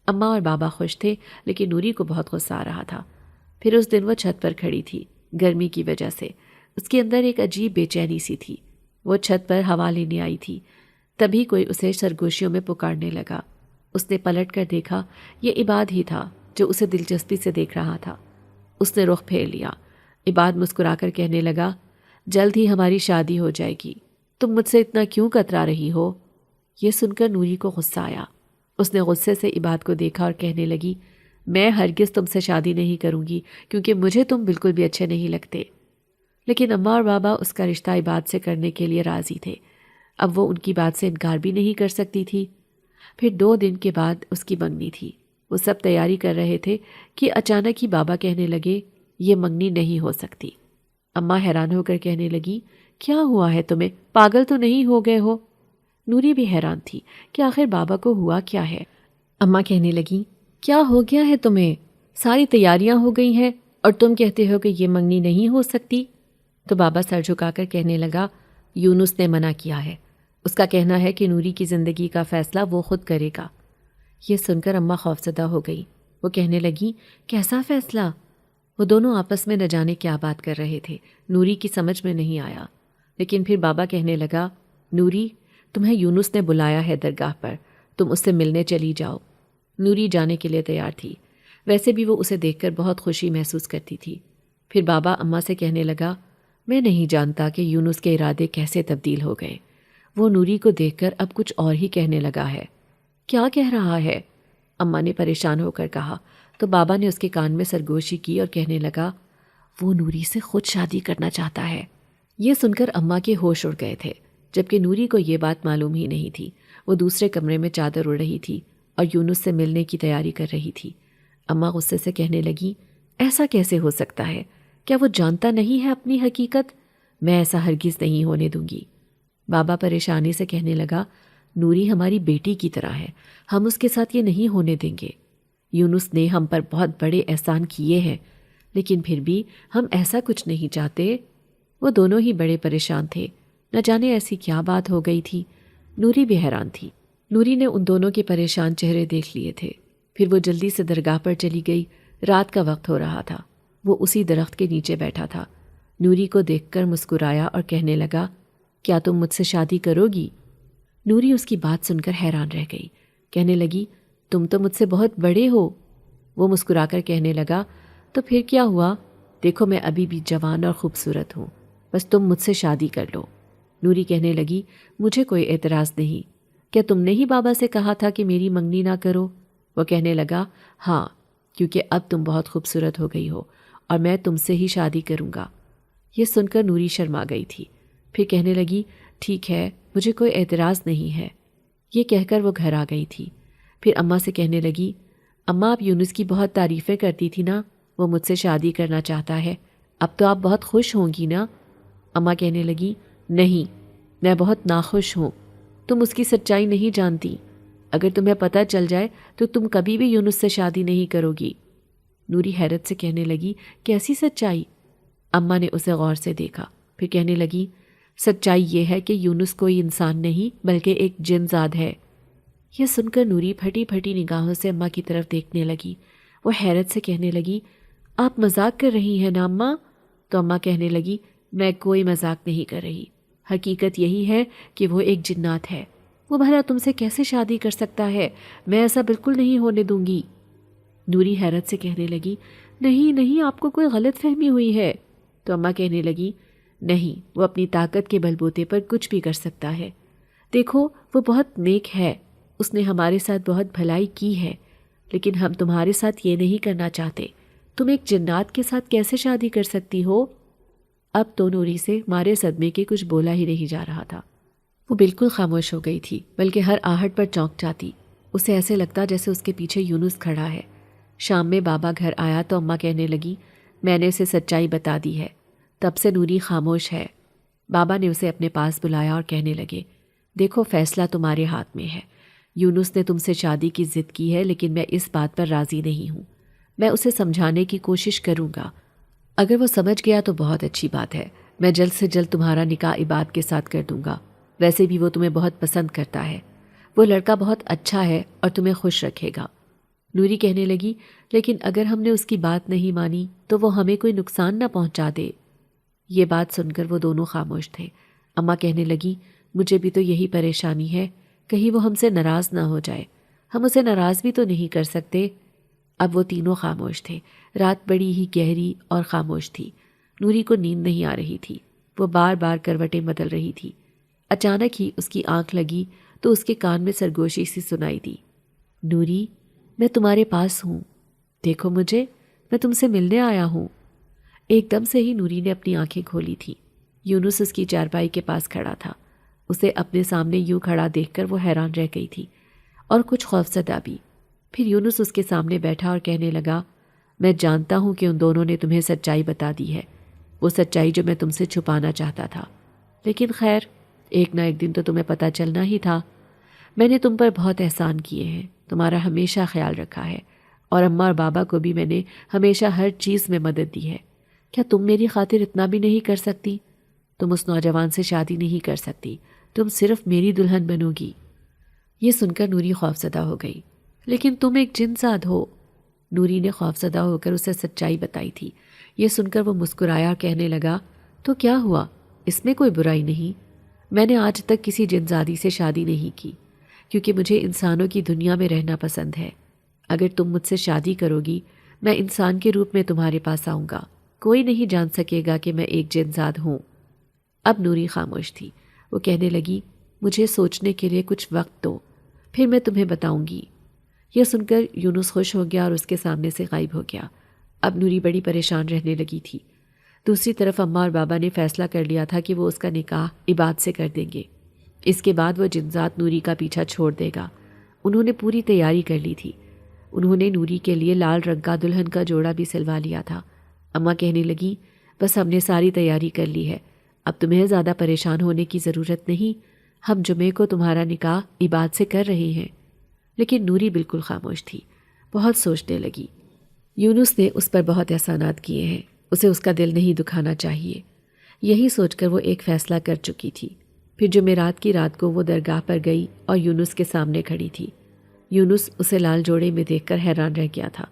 اماں اور بابا خوش تھے، لیکن نوری کو بہت غصہ آ رہا تھا۔ پھر اس دن وہ چھت پر کھڑی تھی، گرمی کی وجہ سے اس کے اندر ایک عجیب بے چینی سی تھی۔ وہ چھت پر ہوا لینے آئی تھی، تبھی کوئی اسے سرگوشیوں میں پکارنے لگا۔ اس نے پلٹ کر دیکھا، یہ عباد ہی تھا جو اسے دلچسپی سے دیکھ رہا تھا۔ اس نے رخ پھیر لیا۔ عباد مسکرا کر کہنے لگا، جلد ہی ہماری شادی ہو جائے گی، تم مجھ سے اتنا کیوں کترا رہی ہو؟ یہ سن کر نوری کو غصہ آیا۔ اس نے غصے سے عباد کو دیکھا اور کہنے لگی، میں ہرگز تم سے شادی نہیں کروں گی، کیونکہ مجھے تم بالکل بھی اچھے نہیں لگتے۔ لیکن اماں اور بابا اس کا رشتہ عباد سے کرنے کے لیے راضی تھے۔ اب وہ ان کی بات سے انکار بھی نہیں کر سکتی تھی۔ پھر 2 دن کے بعد اس کی منگنی تھی۔ وہ سب تیاری کر رہے تھے کہ اچانک ہی بابا کہنے لگے، یہ منگنی نہیں ہو سکتی۔ اماں حیران ہو کر کہنے لگی، کیا ہوا ہے تمہیں، پاگل تو نہیں ہو گئے ہو؟ نوری بھی حیران تھی کہ آخر بابا کو ہوا کیا ہے۔ اماں کہنے لگی، کیا ہو گیا ہے تمہیں؟ ساری تیاریاں ہو گئی ہیں اور تم کہتے ہو کہ یہ منگنی نہیں ہو سکتی؟ تو بابا سر جھکا کر کہنے لگا، یونس نے منع کیا ہے، اس کا کہنا ہے کہ نوری کی زندگی کا فیصلہ وہ خود کرے گا۔ یہ سن کر اماں خوفزدہ ہو گئی۔ وہ کہنے لگی، کیسا فیصلہ؟ وہ دونوں آپس میں نہ جانے کیا بات کر رہے تھے، نوری کی سمجھ میں نہیں آیا۔ لیکن پھر بابا کہنے لگا، نوری، تمہیں یونس نے بلایا ہے درگاہ پر، تم اس سے ملنے چلی جاؤ۔ نوری جانے کے لیے تیار تھی، ویسے بھی وہ اسے دیکھ کر بہت خوشی محسوس کرتی تھی۔ پھر بابا اماں سے کہنے لگا، میں نہیں جانتا کہ یونس کے ارادے کیسے تبدیل ہو گئے۔ وہ نوری کو دیکھ کر اب کچھ اور ہی کہنے لگا ہے۔ کیا کہہ رہا ہے؟ اماں نے پریشان ہو کر کہا، تو بابا نے اس کے کان میں سرگوشی کی اور کہنے لگا، وہ نوری سے خود شادی کرنا چاہتا ہے۔ یہ سن کر اماں کے ہوش اڑ گئے تھے، جبکہ نوری کو یہ بات معلوم ہی نہیں تھی۔ وہ دوسرے کمرے میں چادر اڑ رہی تھی اور یونس سے ملنے کی تیاری کر رہی تھی۔ اماں غصے سے کہنے لگی، ایسا کیسے ہو سکتا ہے؟ کیا وہ جانتا نہیں ہے اپنی حقیقت؟ میں ایسا ہرگز نہیں ہونے دوں گی۔ بابا پریشانی سے کہنے لگا، نوری ہماری بیٹی کی طرح ہے، ہم اس کے ساتھ یہ نہیں ہونے دیں گے۔ یونس نے ہم پر بہت بڑے احسان کیے ہیں، لیکن پھر بھی ہم ایسا کچھ نہیں چاہتے۔ وہ دونوں ہی بڑے پریشان تھے، نہ جانے ایسی کیا بات ہو گئی تھی۔ نوری بھی حیران تھی۔ نوری نے ان دونوں کے پریشان چہرے دیکھ لیے تھے۔ پھر وہ جلدی سے درگاہ پر چلی گئی۔ رات کا وقت ہو رہا تھا۔ وہ اسی درخت کے نیچے بیٹھا تھا۔ نوری کو دیکھ کر مسکرایا اور کہنے لگا، کیا تم مجھ سے شادی کرو گی؟ نوری اس کی بات سن کر حیران رہ گئی، کہنے لگی، تم تو مجھ سے بہت بڑے ہو۔ وہ مسکرا کر کہنے لگا، تو پھر کیا ہوا؟ دیکھو میں ابھی بھی جوان اور خوبصورت ہوں، بس تم مجھ سے شادی کر لو۔ نوری کہنے لگی، مجھے کوئی اعتراض نہیں، کیا تم نے ہی بابا سے کہا تھا کہ میری منگنی نہ کرو؟ وہ کہنے لگا، ہاں، کیونکہ اب تم بہت خوبصورت ہو گئی ہو اور میں تم سے ہی شادی کروں گا۔ یہ سن کر نوری شرما گئی تھی، پھر کہنے لگی، ٹھیک ہے، مجھے کوئی اعتراض نہیں ہے۔ یہ کہہ کر وہ گھر آ گئی تھی۔ پھر اماں سے کہنے لگی، اماں آپ یونس کی بہت تعریفیں کرتی تھی نا، وہ مجھ سے شادی کرنا چاہتا ہے، اب تو آپ بہت خوش ہوں گی نا؟ اماں کہنے لگی، نہیں، میں بہت ناخوش ہوں، تم اس کی سچائی نہیں جانتی، اگر تمہیں پتہ چل جائے تو تم کبھی بھی یونس سے شادی نہیں کرو گی۔ نوری حیرت سے کہنے لگی، کیسی سچائی؟ اماں نے اسے غور سے دیکھا، پھر کہنے لگی، سچائی یہ ہے کہ یونس کوئی انسان نہیں بلکہ ایک جن زاد ہے۔ یہ سن کر نوری پھٹی پھٹی نگاہوں سے اماں کی طرف دیکھنے لگی۔ وہ حیرت سے کہنے لگی، آپ مذاق کر رہی ہیں نا اماں؟ تو اماں کہنے لگی، میں کوئی مذاق نہیں کر رہی، حقیقت یہی ہے کہ وہ ایک جنات ہے۔ وہ بھلا تم سے کیسے شادی کر سکتا ہے؟ میں ایسا بالکل نہیں ہونے دوں گی۔ نوری حیرت سے کہنے لگی، نہیں نہیں، آپ کو کوئی غلط فہمی ہوئی ہے۔ تو اماں کہنے لگی، نہیں، وہ اپنی طاقت کے بل بوتے پر کچھ بھی کر سکتا ہے۔ دیکھو وہ بہت نیک ہے، اس نے ہمارے ساتھ بہت بھلائی کی ہے، لیکن ہم تمہارے ساتھ یہ نہیں کرنا چاہتے۔ تم ایک جنات کے ساتھ کیسے شادی کر سکتی ہو؟ اب تو نوری سے مارے صدمے کے کچھ بولا ہی نہیں جا رہا تھا۔ وہ بالکل خاموش ہو گئی تھی، بلکہ ہر آہٹ پر چونک جاتی۔ اسے ایسے لگتا جیسے اس کے پیچھے یونس کھڑا ہے۔ شام میں بابا گھر آیا تو اماں کہنے لگی، میں نے اسے سچائی بتا دی ہے۔ تب سے نوری خاموش ہے۔ بابا نے اسے اپنے پاس بلایا اور کہنے لگے، دیکھو فیصلہ تمہارے ہاتھ میں ہے۔ یونس نے تم سے شادی کی ضد کی ہے، لیکن میں اس بات پر راضی نہیں ہوں۔ میں اسے سمجھانے کی کوشش کروں گا، اگر وہ سمجھ گیا تو بہت اچھی بات ہے۔ میں جلد سے جلد تمہارا نکاح عباد کے ساتھ کر دوں گا۔ ویسے بھی وہ تمہیں بہت پسند کرتا ہے، وہ لڑکا بہت اچھا ہے اور تمہیں خوش رکھے گا۔ نوری کہنے لگی، لیکن اگر ہم نے اس کی بات نہیں مانی تو وہ ہمیں کوئی نقصان نہ پہنچا دے۔ یہ بات سن کر وہ دونوں خاموش تھے۔ اماں کہنے لگی، مجھے بھی تو یہی پریشانی ہے، کہیں وہ ہم سے ناراض نہ ہو جائے۔ ہم اسے ناراض بھی تو نہیں کر سکتے۔ اب وہ تینوں خاموش تھے۔ رات بڑی ہی گہری اور خاموش تھی۔ نوری کو نیند نہیں آ رہی تھی، وہ بار بار کروٹیں بدل رہی تھی۔ اچانک ہی اس کی آنکھ لگی تو اس کے کان میں سرگوشی سی سنائی دی، نوری، میں تمہارے پاس ہوں، دیکھو مجھے، میں تم سے ملنے آیا ہوں۔ ایک دم سے ہی نوری نے اپنی آنکھیں کھولی تھیں۔ یونس اس کی چارپائی کے پاس کھڑا تھا۔ اسے اپنے سامنے یوں کھڑا دیکھ کر وہ حیران رہ گئی تھی اور کچھ خوفزدہ بھی۔ پھر یونس اس کے سامنے بیٹھا اور کہنے لگا، میں جانتا ہوں کہ ان دونوں نے تمہیں سچائی بتا دی ہے، وہ سچائی جو میں تم سے چھپانا چاہتا تھا، لیکن خیر ایک نہ ایک دن تو تمہیں پتہ چلنا ہی تھا۔ میں نے تم پر بہت احسان کیے ہیں، تمہارا ہمیشہ خیال رکھا ہے، اور اماں اور بابا کو بھی میں نے ہمیشہ ہر چیز میں مدد دی ہے۔ کیا تم میری خاطر اتنا بھی نہیں کر سکتی؟ تم اس نوجوان سے شادی نہیں کر سکتی، تم صرف میری دلہن بنو گی۔ یہ سن کر نوری خوفزدہ ہو گئی۔ لیکن تم ایک جن زاد ہو۔ نوری نے خوفزدہ ہو کر اسے سچائی بتائی تھی۔ یہ سن کر وہ مسکرایا اور کہنے لگا، تو کیا ہوا؟ اس میں کوئی برائی نہیں۔ میں نے آج تک کسی جن زادی سے شادی نہیں کی، کیونکہ مجھے انسانوں کی دنیا میں رہنا پسند ہے۔ اگر تم مجھ سے شادی کرو گی، میں انسان کے روپ میں تمہارے پاس آؤں گا، کوئی نہیں جان سکے گا کہ میں ایک جن زاد ہوں۔ اب نوری خاموش تھی۔ وہ کہنے لگی، مجھے سوچنے کے لیے کچھ وقت دو، پھر میں تمہیں بتاؤں گی۔ یہ سن کر یونس خوش ہو گیا اور اس کے سامنے سے غائب ہو گیا۔ اب نوری بڑی پریشان رہنے لگی تھی۔ دوسری طرف اماں اور بابا نے فیصلہ کر لیا تھا کہ وہ اس کا نکاح عباد سے کر دیں گے۔ اس کے بعد وہ جنزات نوری کا پیچھا چھوڑ دے گا۔ انہوں نے پوری تیاری کر لی تھی۔ انہوں نے نوری کے لیے لال رنگ کا دلہن کا جوڑا بھی سلوا لیا تھا۔ اماں کہنے لگی، بس ہم نے ساری تیاری کر لی ہے، اب تمہیں زیادہ پریشان ہونے کی ضرورت نہیں، ہم جمعے کو تمہارا نکاح عباد سے کر رہے ہیں۔ لیکن نوری بالکل خاموش تھی، بہت سوچنے لگی۔ یونس نے اس پر بہت احسانات کیے ہیں، اسے اس کا دل نہیں دکھانا چاہیے، یہی سوچ کر وہ ایک فیصلہ کر چکی تھی۔ پھر جمعرات کی رات کو وہ درگاہ پر گئی اور یونس کے سامنے کھڑی تھی۔ یونس اسے لال جوڑے میں دیکھ کر حیران رہ گیا تھا۔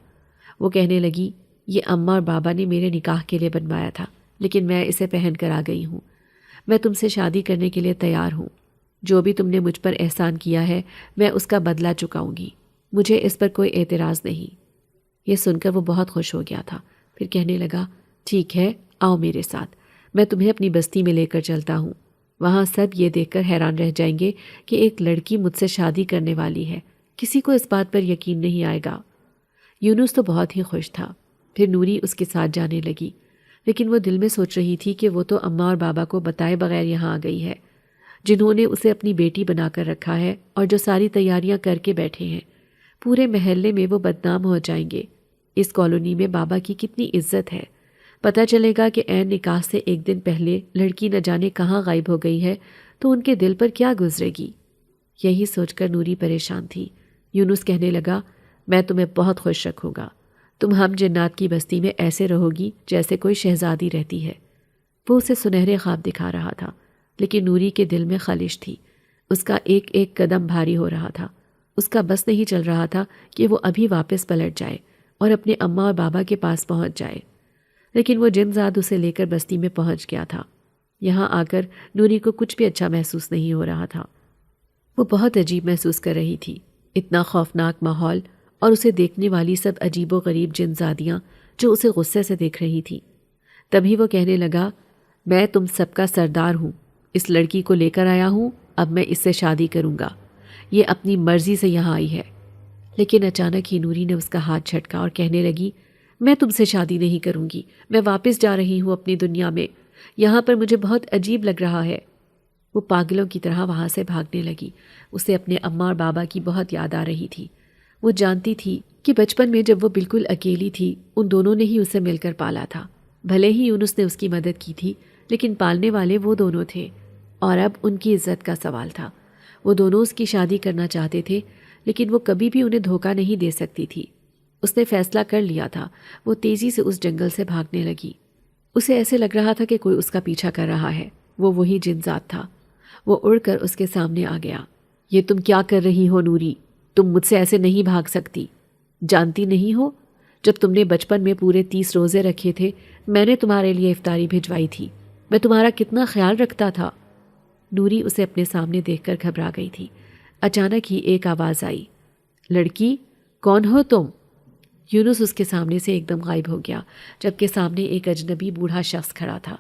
وہ کہنے لگی، یہ اماں اور بابا نے میرے نکاح کے لیے بنوایا تھا، لیکن میں اسے پہن کر آ گئی ہوں۔ میں تم سے شادی کرنے کے لیے تیار ہوں۔ جو بھی تم نے مجھ پر احسان کیا ہے، میں اس کا بدلہ چکاؤں گی، مجھے اس پر کوئی اعتراض نہیں۔ یہ سن کر وہ بہت خوش ہو گیا تھا۔ پھر کہنے لگا، ٹھیک ہے، آؤ میرے ساتھ، میں تمہیں اپنی بستی میں لے کر چلتا ہوں۔ وہاں سب یہ دیکھ کر حیران رہ جائیں گے کہ ایک لڑکی مجھ سے شادی کرنے والی ہے، کسی کو اس بات پر یقین نہیں آئے گا۔ یونس تو بہت ہی خوش تھا۔ پھر نوری اس کے ساتھ جانے لگی، لیکن وہ دل میں سوچ رہی تھی کہ وہ تو اماں اور بابا کو بتائے بغیر یہاں آ گئی ہے، جنہوں نے اسے اپنی بیٹی بنا کر رکھا ہے اور جو ساری تیاریاں کر کے بیٹھے ہیں۔ پورے محلے میں وہ بدنام ہو جائیں گے۔ اس کالونی میں بابا کی کتنی عزت ہے، پتہ چلے گا کہ عین نکاح سے ایک دن پہلے لڑکی نہ جانے کہاں غائب ہو گئی ہے تو ان کے دل پر کیا گزرے گی۔ یہی سوچ کر نوری پریشان تھی۔ یونس کہنے لگا، میں تمہیں بہت خوش رکھوں گا، تم ہم جنات کی بستی میں ایسے رہو گی جیسے کوئی شہزادی رہتی ہے۔ وہ اسے سنہرے خواب دکھا رہا تھا۔ لیکن نوری کے دل میں خلش تھی۔ اس کا ایک ایک قدم بھاری ہو رہا تھا۔ اس کا بس نہیں چل رہا تھا کہ وہ ابھی واپس پلٹ جائے اور اپنے اماں اور بابا کے پاس پہنچ جائے، لیکن وہ جن زاد اسے لے کر بستی میں پہنچ گیا تھا۔ یہاں آ کر نوری کو کچھ بھی اچھا محسوس نہیں ہو رہا تھا۔ وہ بہت عجیب محسوس کر رہی تھی، اتنا خوفناک ماحول اور اسے دیکھنے والی سب عجیب و غریب جن زادیاں جو اسے غصے سے دیکھ رہی تھی۔ تبھی وہ کہنے لگا، میں تم سب کا سردار ہوں، اس لڑکی کو لے کر آیا ہوں، اب میں اس سے شادی کروں گا، یہ اپنی مرضی سے یہاں آئی ہے۔ لیکن اچانک ہی نوری نے اس کا ہاتھ جھٹکا اور کہنے لگی، میں تم سے شادی نہیں کروں گی، میں واپس جا رہی ہوں اپنی دنیا میں، یہاں پر مجھے بہت عجیب لگ رہا ہے۔ وہ پاگلوں کی طرح وہاں سے بھاگنے لگی۔ اسے اپنے اماں اور بابا کی بہت یاد آ رہی تھی۔ وہ جانتی تھی کہ بچپن میں جب وہ بالکل اکیلی تھی، ان دونوں نے ہی اسے مل کر پالا تھا۔ بھلے ہی یونس نے اس کی مدد کی تھی، لیکن پالنے والے وہ دونوں تھے، اور اب ان کی عزت کا سوال تھا۔ وہ دونوں اس کی شادی کرنا چاہتے تھے، لیکن وہ کبھی بھی انہیں دھوکہ نہیں دے سکتی تھی۔ اس نے فیصلہ کر لیا تھا۔ وہ تیزی سے اس جنگل سے بھاگنے لگی۔ اسے ایسے لگ رہا تھا کہ کوئی اس کا پیچھا کر رہا ہے۔ وہ وہی جن ذات تھا۔ وہ اڑ کر اس کے سامنے آ گیا۔ یہ تم کیا کر رہی ہو نوری؟ تم مجھ سے ایسے نہیں بھاگ سکتی۔ جانتی نہیں ہو، جب تم نے بچپن میں پورے 30 روزے رکھے تھے، میں نے تمہارے لیے افطاری بھجوائی تھی، میں تمہارا کتنا خیال رکھتا تھا۔ نوری اسے اپنے سامنے دیکھ کر گھبرا گئی تھی۔ اچانک ہی ایک آواز آئی، لڑکی کون ہو تم؟ یونس اس کے سامنے سے ایک دم غائب ہو گیا، جبکہ سامنے ایک اجنبی بوڑھا شخص کھڑا تھا۔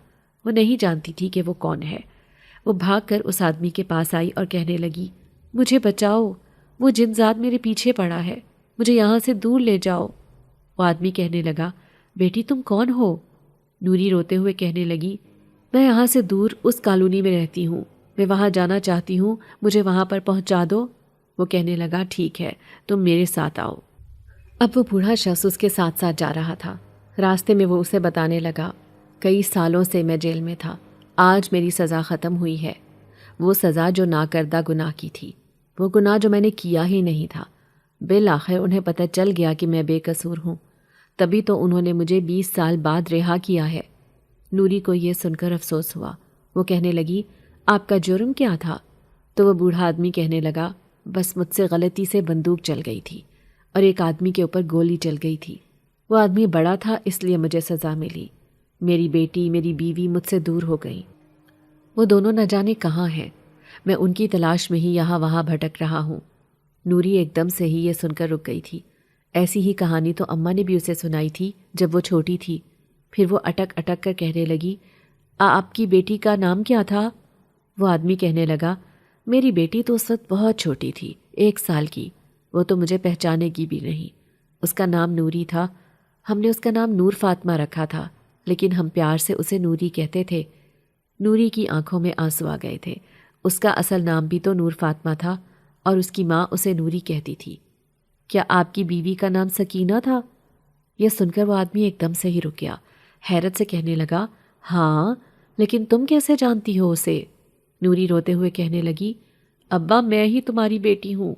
وہ نہیں جانتی تھی کہ وہ کون ہے۔ وہ بھاگ کر اس آدمی کے پاس آئی اور کہنے لگی، مجھے بچاؤ، وہ جن ذات میرے پیچھے پڑا ہے، مجھے یہاں سے دور لے جاؤ۔ وہ آدمی کہنے لگا، بیٹی تم کون ہو؟ نوری روتے ہوئے کہنے لگی، میں یہاں سے دور اس کالونی میں رہتی ہوں، میں وہاں جانا چاہتی ہوں، مجھے وہاں پر پہنچا دو۔ وہ کہنے لگا، ٹھیک ہے، تم میرے ساتھ آؤ۔ اب وہ بوڑھا شخص اس کے ساتھ ساتھ جا رہا تھا۔ راستے میں وہ اسے بتانے لگا، کئی سالوں سے میں جیل میں تھا، آج میری سزا ختم ہوئی ہے۔ وہ سزا جو ناکردہ گناہ کی تھی، وہ گناہ جو میں نے کیا ہی نہیں تھا۔ بالآخر انہیں پتہ چل گیا کہ میں بے قصور ہوں، تبھی تو انہوں نے مجھے 20 سال بعد رہا کیا ہے۔ نوری کو یہ سن کر افسوس ہوا۔ وہ کہنے لگی، آپ کا جرم کیا تھا؟ تو وہ بوڑھا آدمی کہنے لگا، بس مجھ سے غلطی سے بندوق چل گئی تھی اور ایک آدمی کے اوپر گولی چل گئی تھی۔ وہ آدمی بڑا تھا، اس لیے مجھے سزا ملی۔ میری بیٹی، میری بیوی مجھ سے دور ہو گئی۔ وہ دونوں نہ جانے کہاں ہیں، میں ان کی تلاش میں ہی یہاں وہاں بھٹک رہا ہوں۔ نوری ایک دم سے ہی یہ سن کر رک گئی تھی۔ ایسی ہی کہانی تو اماں نے بھی اسے سنائی تھی جب وہ چھوٹی تھی۔ پھر وہ اٹک اٹک کر کہنے لگی، آپ کی بیٹی کا نام کیا تھا؟ وہ آدمی کہنے لگا، میری بیٹی تو اس وقت بہت چھوٹی تھی، 1 سال کی، وہ تو مجھے پہچانے کی بھی نہیں۔ اس کا نام نوری تھا، ہم نے اس کا نام نور فاطمہ رکھا تھا، لیکن ہم پیار سے اسے نوری کہتے تھے۔ نوری کی آنکھوں میں آنسو آ گئے تھے۔ اس کا اصل نام بھی تو نور فاطمہ تھا، اور اس کی ماں اسے نوری کہتی تھی۔ کیا آپ کی بیوی کا نام سکینہ تھا؟ یہ سن کر وہ آدمی ایک دم سے ہی رک گیا، حیرت سے کہنے لگا، ہاں، لیکن تم کیسے جانتی ہو اسے؟ نوری روتے ہوئے کہنے لگی، ابا میں ہی تمہاری بیٹی ہوں،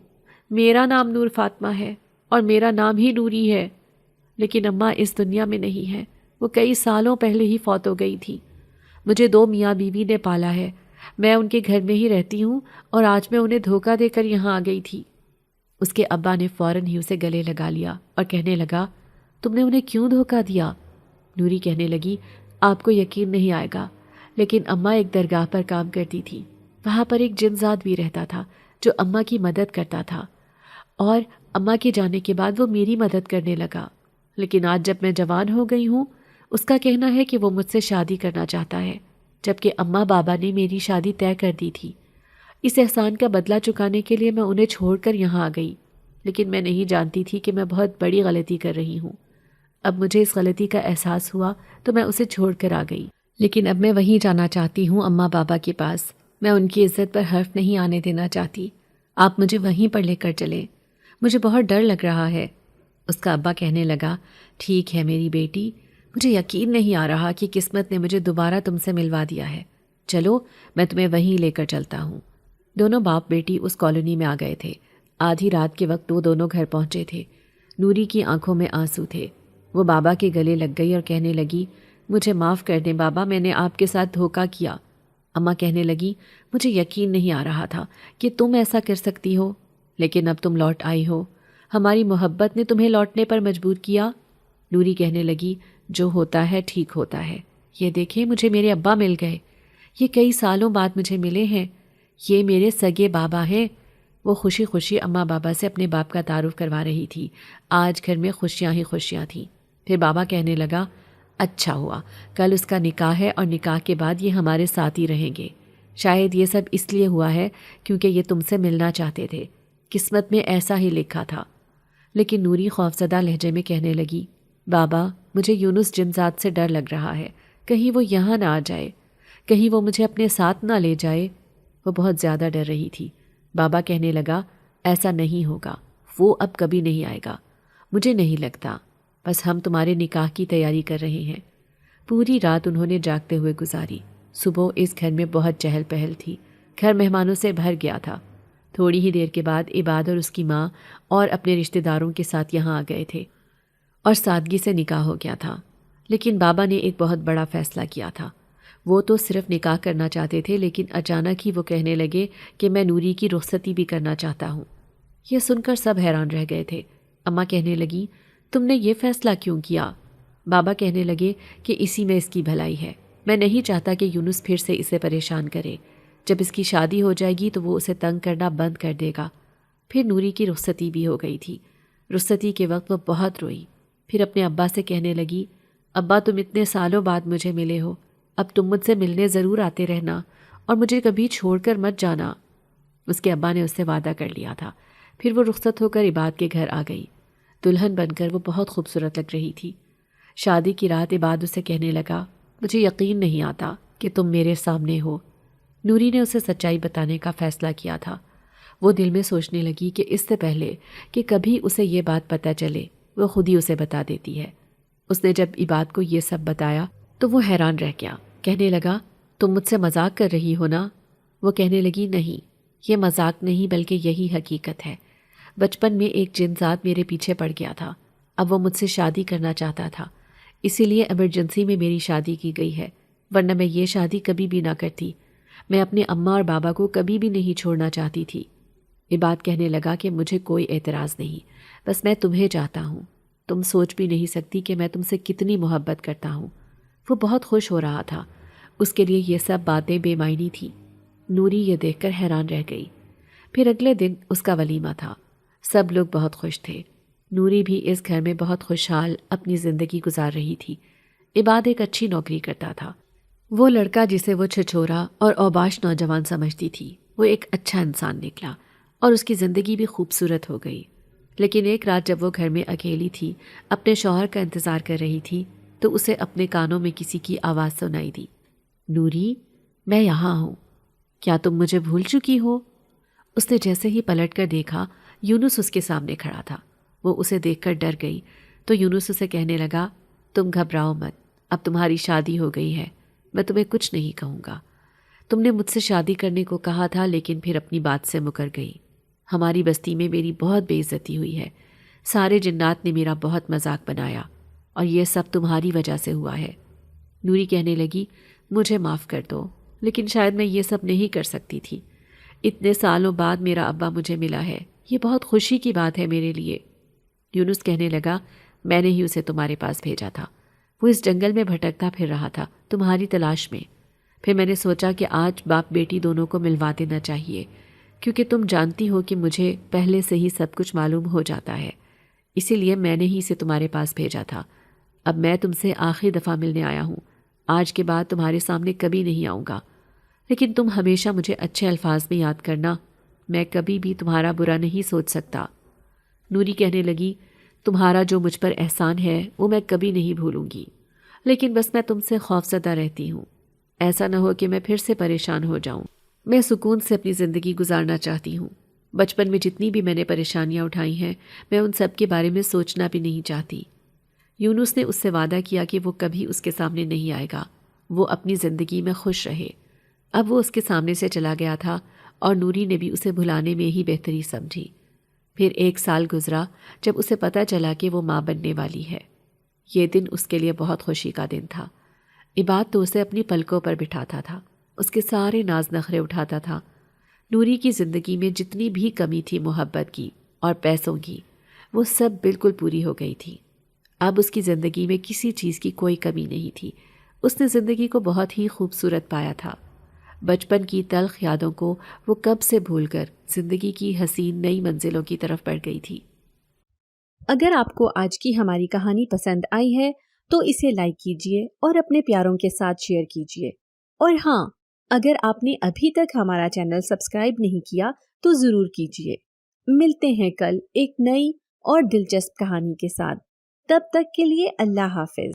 میرا نام نور فاطمہ ہے اور میرا نام ہی نوری ہے، لیکن اماں اس دنیا میں نہیں ہے، وہ کئی سالوں پہلے ہی فوت ہو گئی تھی۔ مجھے 2 میاں بیوی نے پالا ہے، میں ان کے گھر میں ہی رہتی ہوں، اور آج میں انہیں دھوکہ دے کر یہاں آ گئی تھی۔ اس کے ابا نے فوراً ہی اسے گلے لگا لیا اور کہنے لگا، تم نے انہیں کیوں دھوکہ دیا؟ نوری کہنے لگی، آپ کو یقین نہیں آئے گا، لیکن اماں ایک درگاہ پر کام کرتی تھی، وہاں پر ایک جن ذات بھی رہتا تھا جو اماں کی مدد کرتا تھا، اور اماں کے جانے کے بعد وہ میری مدد کرنے لگا، لیکن آج جب میں جوان ہو گئی ہوں، اس کا کہنا ہے کہ وہ مجھ سے شادی کرنا چاہتا ہے، جبکہ اماں بابا نے میری شادی طے کر دی تھی۔ اس احسان کا بدلہ چکانے کے لیے میں انہیں چھوڑ کر یہاں آ گئی، لیکن میں نہیں جانتی تھی کہ میں بہت بڑی غلطی کر رہی ہوں۔ اب مجھے اس غلطی کا احساس ہوا تو میں اسے چھوڑ کر آ گئی، لیکن اب میں وہیں جانا چاہتی ہوں، اماں بابا کے پاس۔ میں ان کی عزت پر حرف نہیں آنے دینا چاہتی، آپ مجھے وہیں پر لے کر چلیں، مجھے بہت ڈر لگ رہا ہے۔ اس کا ابا کہنے لگا، ٹھیک ہے میری بیٹی، مجھے یقین نہیں آ رہا کہ قسمت نے مجھے دوبارہ تم سے ملوا دیا ہے، چلو میں تمہیں وہیں لے کر چلتا ہوں۔ دونوں باپ بیٹی اس کالونی میں آ گئے تھے۔ آدھی رات کے وقت وہ دونوں گھر پہنچے تھے۔ نوری کی آنکھوں میں آنسو تھے۔ وہ بابا کے گلے لگ گئی اور کہنے لگی، مجھے معاف کر دیں بابا، میں نے آپ کے ساتھ دھوکہ کیا۔ اماں کہنے لگی مجھے یقین نہیں آ رہا تھا کہ تم ایسا کر سکتی ہو، لیکن اب تم لوٹ آئی ہو، ہماری محبت نے تمہیں لوٹنے پر مجبور کیا۔ نوری کہنے لگی جو ہوتا ہے ٹھیک ہوتا ہے، یہ دیکھیں مجھے میرے ابا مل گئے، یہ کئی سالوں بعد مجھے ملے ہیں، یہ میرے سگے بابا ہیں۔ وہ خوشی خوشی اماں بابا سے اپنے باپ کا تعارف کروا رہی تھی۔ آج گھر میں خوشیاں ہی خوشیاں تھیں۔ پھر بابا کہنے لگا اچھا ہوا، کل اس کا نکاح ہے اور نکاح کے بعد یہ ہمارے ساتھ ہی رہیں گے۔ شاید یہ سب اس لیے ہوا ہے کیونکہ یہ تم سے ملنا چاہتے تھے، قسمت میں ایسا ہی لکھا تھا۔ لیکن نوری خوفزدہ لہجے میں کہنے لگی بابا مجھے یونس جنزاد سے ڈر لگ رہا ہے، کہیں وہ یہاں نہ آ جائے، کہیں وہ مجھے اپنے ساتھ نہ لے جائے۔ وہ بہت زیادہ ڈر رہی تھی۔ بابا کہنے لگا ایسا نہیں ہوگا، وہ اب کبھی نہیں آئے گا، مجھے نہیں لگتا، بس ہم تمہارے نکاح کی تیاری کر رہے ہیں۔ پوری رات انہوں نے جاگتے ہوئے گزاری۔ صبح اس گھر میں بہت چہل پہل تھی، گھر مہمانوں سے بھر گیا تھا۔ تھوڑی ہی دیر کے بعد عباد اور اس کی ماں اور اپنے رشتہ داروں کے ساتھ یہاں آ گئے تھے اور سادگی سے نکاح ہو گیا تھا۔ لیکن بابا نے ایک بہت بڑا فیصلہ کیا تھا۔ وہ تو صرف نکاح کرنا چاہتے تھے، لیکن اچانک ہی وہ کہنے لگے کہ میں نوری کی رخصتی بھی کرنا چاہتا ہوں۔ یہ سن کر سب حیران رہ گئے تھے۔ اماں کہنے لگی تم نے یہ فیصلہ کیوں کیا؟ بابا کہنے لگے کہ اسی میں اس کی بھلائی ہے، میں نہیں چاہتا کہ یونس پھر سے اسے پریشان کرے، جب اس کی شادی ہو جائے گی تو وہ اسے تنگ کرنا بند کر دے گا۔ پھر نوری کی رخصتی بھی ہو گئی تھی۔ رخصتی کے وقت وہ بہت روئی، پھر اپنے ابا سے کہنے لگی ابا تم اتنے سالوں بعد مجھے ملے ہو، اب تم مجھ سے ملنے ضرور آتے رہنا اور مجھے کبھی چھوڑ کر مت جانا۔ اس کے ابا نے اس سے وعدہ کر لیا تھا۔ پھر وہ رخصت ہو کر عباد کے گھر آ گئی۔ دلہن بن کر وہ بہت خوبصورت لگ رہی تھی۔ شادی کی رات عباد اسے کہنے لگا مجھے یقین نہیں آتا کہ تم میرے سامنے ہو۔ نوری نے اسے سچائی بتانے کا فیصلہ کیا تھا۔ وہ دل میں سوچنے لگی کہ اس سے پہلے کہ کبھی اسے یہ بات پتہ چلے وہ خود ہی اسے بتا دیتی ہے۔ اس نے جب عباد کو یہ سب بتایا تو وہ حیران رہ گیا، کہنے لگا تم مجھ سے مذاق کر رہی ہو نا؟ وہ کہنے لگی نہیں، یہ مذاق نہیں بلکہ یہی حقیقت ہے۔ بچپن میں ایک جنزاد میرے پیچھے پڑ گیا تھا، اب وہ مجھ سے شادی کرنا چاہتا تھا، اسی لیے ایمرجنسی میں میری شادی کی گئی ہے، ورنہ میں یہ شادی کبھی بھی نہ کرتی۔ میں اپنے اماں اور بابا کو کبھی بھی نہیں چھوڑنا چاہتی تھی۔ عباد کہنے لگا کہ مجھے کوئی اعتراض نہیں، بس میں تمہیں چاہتا ہوں، تم سوچ بھی نہیں سکتی کہ میں تم سے کتنی محبت کرتا ہوں۔ وہ بہت خوش ہو رہا تھا، اس کے لیے یہ سب باتیں بے معنی تھیں۔ نوری یہ دیکھ کر حیران رہ گئی۔ پھر اگلے دن اس کا ولیمہ تھا، سب لوگ بہت خوش تھے۔ نوری بھی اس گھر میں بہت خوشحال اپنی زندگی گزار رہی تھی۔ عباد ایک اچھی نوکری کرتا تھا۔ وہ لڑکا جسے وہ چھچورا اور اوباش نوجوان سمجھتی تھی، وہ ایک اچھا انسان نکلا اور اس کی زندگی بھی خوبصورت ہو گئی۔ لیکن ایک رات جب وہ گھر میں اکیلی تھی، اپنے شوہر کا انتظار کر رہی تھی، تو اسے اپنے کانوں میں کسی کی آواز سنائی دی، نوری میں یہاں ہوں، کیا تم مجھے بھول چکی ہو؟ اس نے جیسے ہی پلٹ کر دیکھا یونس اس کے سامنے کھڑا تھا۔ وہ اسے دیکھ کر ڈر گئی تو یونس اسے کہنے لگا تم گھبراؤ مت، اب تمہاری شادی ہو گئی ہے، میں تمہیں کچھ نہیں کہوں گا۔ تم نے مجھ سے شادی کرنے کو کہا تھا لیکن پھر اپنی بات سے مکر گئی۔ ہماری بستی میں میری بہت بے عزتی ہوئی ہے، سارے جنات نے میرا بہت مذاق بنایا اور یہ سب تمہاری وجہ سے ہوا ہے۔ نوری کہنے لگی مجھے معاف کر دو، لیکن شاید میں یہ سب نہیں کر سکتی تھی۔ اتنے سالوں بعد میرا ابا مجھے ملا ہے، یہ بہت خوشی کی بات ہے میرے لیے۔ یونس کہنے لگا میں نے ہی اسے تمہارے پاس بھیجا تھا، وہ اس جنگل میں بھٹکتا پھر رہا تھا تمہاری تلاش میں۔ پھر میں نے سوچا کہ آج باپ بیٹی دونوں کو ملوا دینا چاہیے، کیونکہ تم جانتی ہو کہ مجھے پہلے سے ہی سب کچھ معلوم ہو جاتا ہے، اسی لیے میں نے ہی اسے تمہارے پاس بھیجا تھا۔ اب میں تم سے آخری دفعہ ملنے آیا ہوں، آج کے بعد تمہارے سامنے کبھی نہیں آؤں گا، لیکن تم ہمیشہ مجھے اچھے الفاظ میں یاد کرنا، میں کبھی بھی تمہارا برا نہیں سوچ سکتا۔ نوری کہنے لگی تمہارا جو مجھ پر احسان ہے وہ میں کبھی نہیں بھولوں گی، لیکن بس میں تم سے خوفزدہ رہتی ہوں، ایسا نہ ہو کہ میں پھر سے پریشان ہو جاؤں۔ میں سکون سے اپنی زندگی گزارنا چاہتی ہوں۔ بچپن میں جتنی بھی میں نے پریشانیاں اٹھائی ہیں میں ان سب کے بارے میں سوچنا بھی نہیں چاہتی۔ یونس نے اس سے وعدہ کیا کہ وہ کبھی اس کے سامنے نہیں آئے گا، وہ اپنی زندگی میں خوش رہے۔ اب وہ اس کے سامنے سے چلا گیا تھا اور نوری نے بھی اسے بھلانے میں ہی بہتری سمجھی۔ پھر 1 سال گزرا جب اسے پتہ چلا کہ وہ ماں بننے والی ہے۔ یہ دن اس کے لیے بہت خوشی کا دن تھا۔ عباد تو اسے اپنی پلکوں پر بٹھاتا تھا، اس کے سارے ناز نخرے اٹھاتا تھا۔ نوری کی زندگی میں جتنی بھی کمی تھی محبت کی اور پیسوں کی، وہ سب بالکل پوری ہو گئی تھی۔ اب اس کی زندگی میں کسی چیز کی کوئی کمی نہیں تھی۔ اس نے زندگی کو بہت ہی خوبصورت پایا تھا۔ بچپن کی تلخ یادوں کو وہ کب سے بھول کر زندگی کی حسین نئی منزلوں کی طرف بڑھ گئی تھی۔ اگر آپ کو آج کی ہماری کہانی پسند آئی ہے تو اسے لائک کیجیے اور اپنے پیاروں کے ساتھ شیئر کیجیے، اور ہاں، اگر آپ نے ابھی تک ہمارا چینل سبسکرائب نہیں کیا تو ضرور کیجیے۔ ملتے ہیں کل ایک نئی اور دلچسپ کہانی کے ساتھ، تب تک کے لیے اللہ حافظ۔